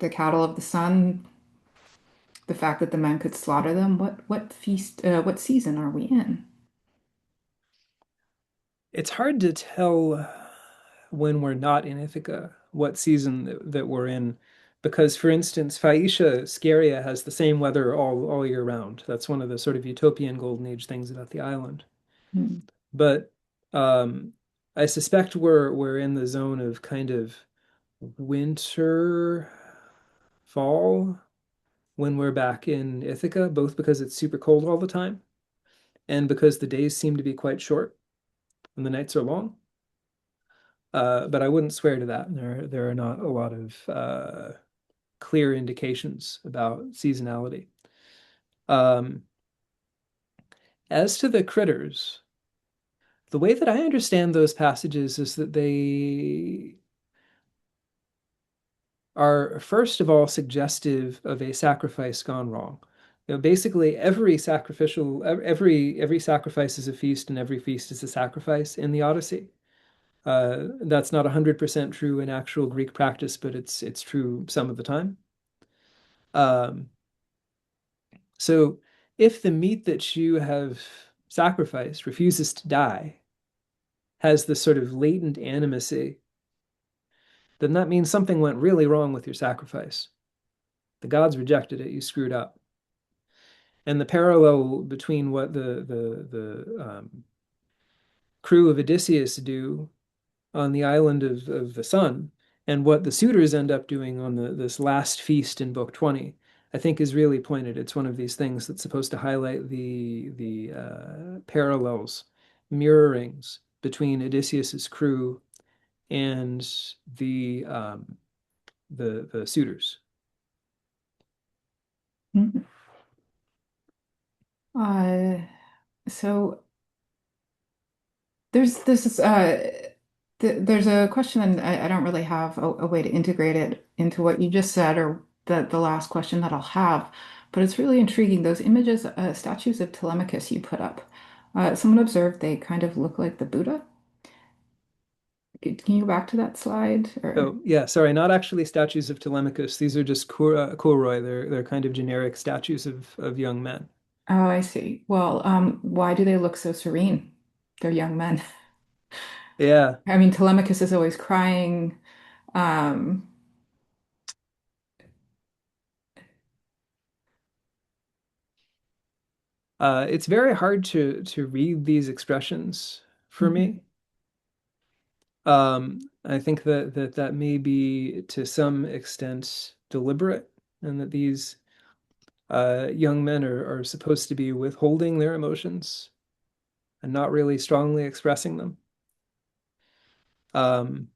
Speaker 3: the cattle of the sun, the fact that the men could slaughter them. What feast, what season are we in?
Speaker 2: It's hard to tell when we're not in Ithaca, what season that we're in, because, for instance, Phaeacia Scheria has the same weather all year round. That's one of the sort of utopian golden age things about the island.
Speaker 3: Hmm.
Speaker 2: But um, I suspect we're in the zone of kind of winter, fall. when we're back in Ithaca, both because it's super cold all the time and because the days seem to be quite short and the nights are long. But I wouldn't swear to that. There are not a lot of clear indications about seasonality. Um, as to the critters, the way that I understand those passages is that they are, first of all, suggestive of a sacrifice gone wrong. Basically, every sacrifice is a feast, and every feast is a sacrifice in the Odyssey. That's not 100% true in actual Greek practice, but it's true some of the time. Um, so if the meat that you have sacrificed refuses to die, has this sort of latent animacy, then that means something went really wrong with your sacrifice. The gods rejected it, you screwed up. And the parallel between what the crew of Odysseus do on the island of the sun and what the suitors end up doing on this last feast in Book 20, I think is really pointed. It's one of these things that's supposed to highlight the parallels, mirrorings between Odysseus's crew and the the suitors.
Speaker 3: Mhm. Uh, so there's this there's a question, and I don't really have a way to integrate it into what you just said, or the last question that I'll have, but it's really intriguing. Those images, statues of Telemachus you put up. Someone observed they kind of look like the Buddha. Can you go back to that slide? Or
Speaker 2: So yeah, sorry, not actually statues of Telemachus. These are just Kuroi. They're kind of generic statues of young men.
Speaker 3: oh, I see. Well, why do they look so serene? They're young men.
Speaker 2: Yeah,
Speaker 3: I mean, Telemachus is always crying. Um,
Speaker 2: it's very hard to read these expressions for
Speaker 3: mhm.
Speaker 2: me. I think that may be to some extent deliberate, and that these young men are supposed to be withholding their emotions and not really strongly expressing them. Um,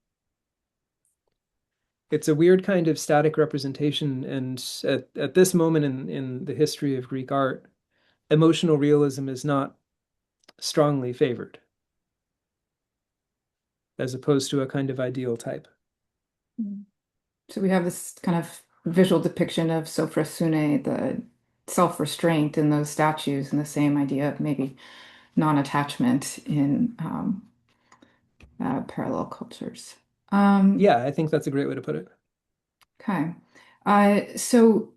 Speaker 2: it's a weird kind of static representation, and at this moment in the history of Greek art, emotional realism is not strongly favored, as opposed to a kind of ideal type.
Speaker 3: So we have this kind of visual depiction of Sophrosune, the self-restraint in those statues, and the same idea of maybe non-attachment in parallel cultures. Um,
Speaker 2: Yeah, I think that's a great way to put it.
Speaker 3: okay. So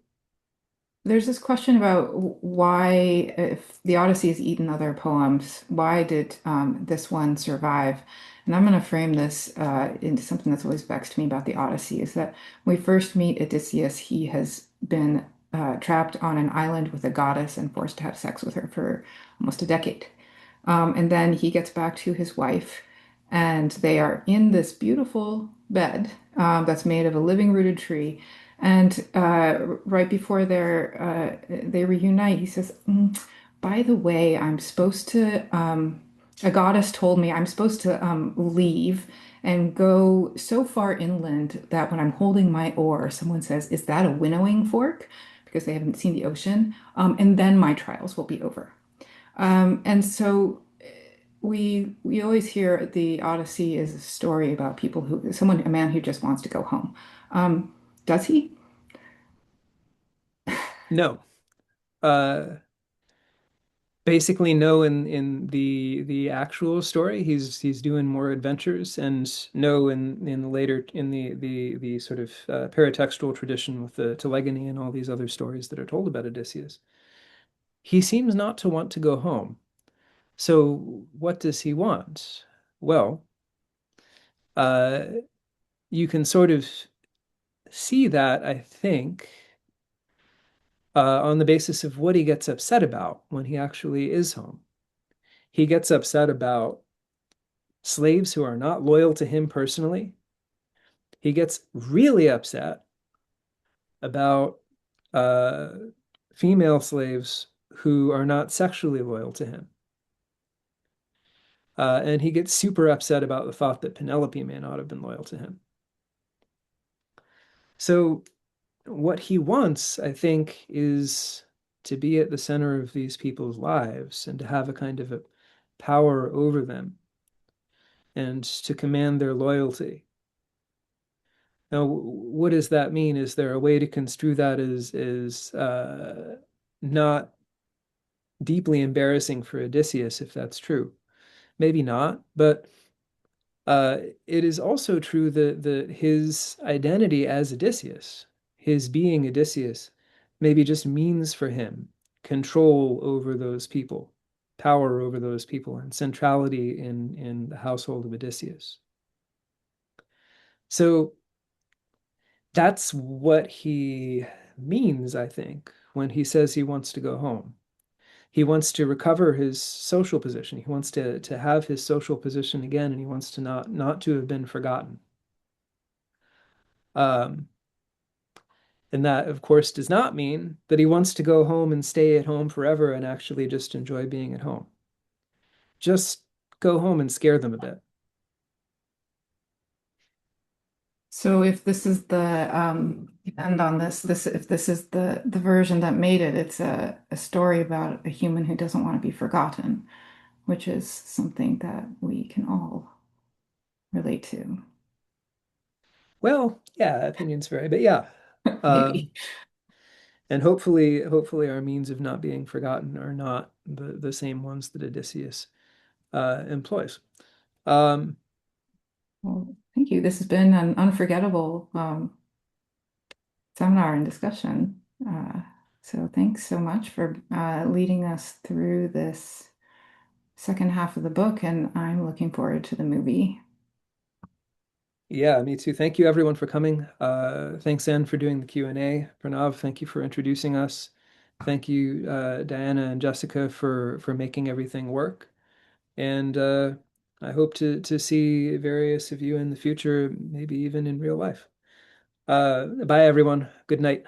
Speaker 3: there's this question about why, if the Odyssey has eaten other poems, why did this one survive? And I'm going to frame this into something that's always vexed me about the Odyssey is that when we first meet Odysseus, he has been trapped on an island with a goddess and forced to have sex with her for almost a decade. And then he gets back to his wife, and they are in this beautiful bed that's made of a living rooted tree. And right before they reunite, he says, "By the way, I'm supposed to. A goddess told me I'm supposed to leave and go so far inland that when I'm holding my oar, someone says, 'Is that a winnowing fork?' Because they haven't seen the ocean. And then my trials will be over." And so we always hear the Odyssey is a story about people who a man who just wants to go home. Does he?
Speaker 2: No. Uh, Basically, no. In the actual story, he's doing more adventures, and no, in the later in the sort of paratextual tradition with the telegony and all these other stories that are told about Odysseus, he seems not to want to go home. So what does he want? Well, uh, you can sort of see that, I think, on the basis of what he gets upset about when he actually is home. He gets upset about slaves who are not loyal to him personally. He gets really upset about uh, female slaves who are not sexually loyal to him. And he gets super upset about the thought that Penelope may not have been loyal to him. So what he wants, I think, is to be at the center of these people's lives and to have a kind of a power over them and to command their loyalty. Now, what does that mean? Is there a way to construe that as not deeply embarrassing for Odysseus if that's true? Maybe not, but it is also true that his identity as Odysseus, his being Odysseus, maybe just means for him control over those people, power over those people, and centrality in the household of Odysseus. So that's what he means, I think, when he says he wants to go home. He wants to recover his social position. He wants to have his social position again, and he wants to not to have been forgotten. Um, and that, of course, does not mean that he wants to go home and stay at home forever and actually just enjoy being at home. Just go home and scare them a bit.
Speaker 3: So if this is the end on this if this is the version that made it, it's a story about a human who doesn't want to be forgotten, which is something that we can all relate to.
Speaker 2: Well, yeah, opinions vary, but yeah. Um,
Speaker 3: Maybe.
Speaker 2: and hopefully our means of not being forgotten are not the same ones that Odysseus employs. Um,
Speaker 3: Well, thank you. This has been an unforgettable seminar and discussion. So thanks so much for leading us through this second half of the book, and I'm looking forward to the movie.
Speaker 2: yeah, me too. Thank you everyone for coming. Thanks, Anne, for doing the Q&A. Pranav, thank you for introducing us. Thank you, Diana and Jessica, for making everything work. And I hope to see various of you in the future, maybe even in real life. Bye, everyone. Good night.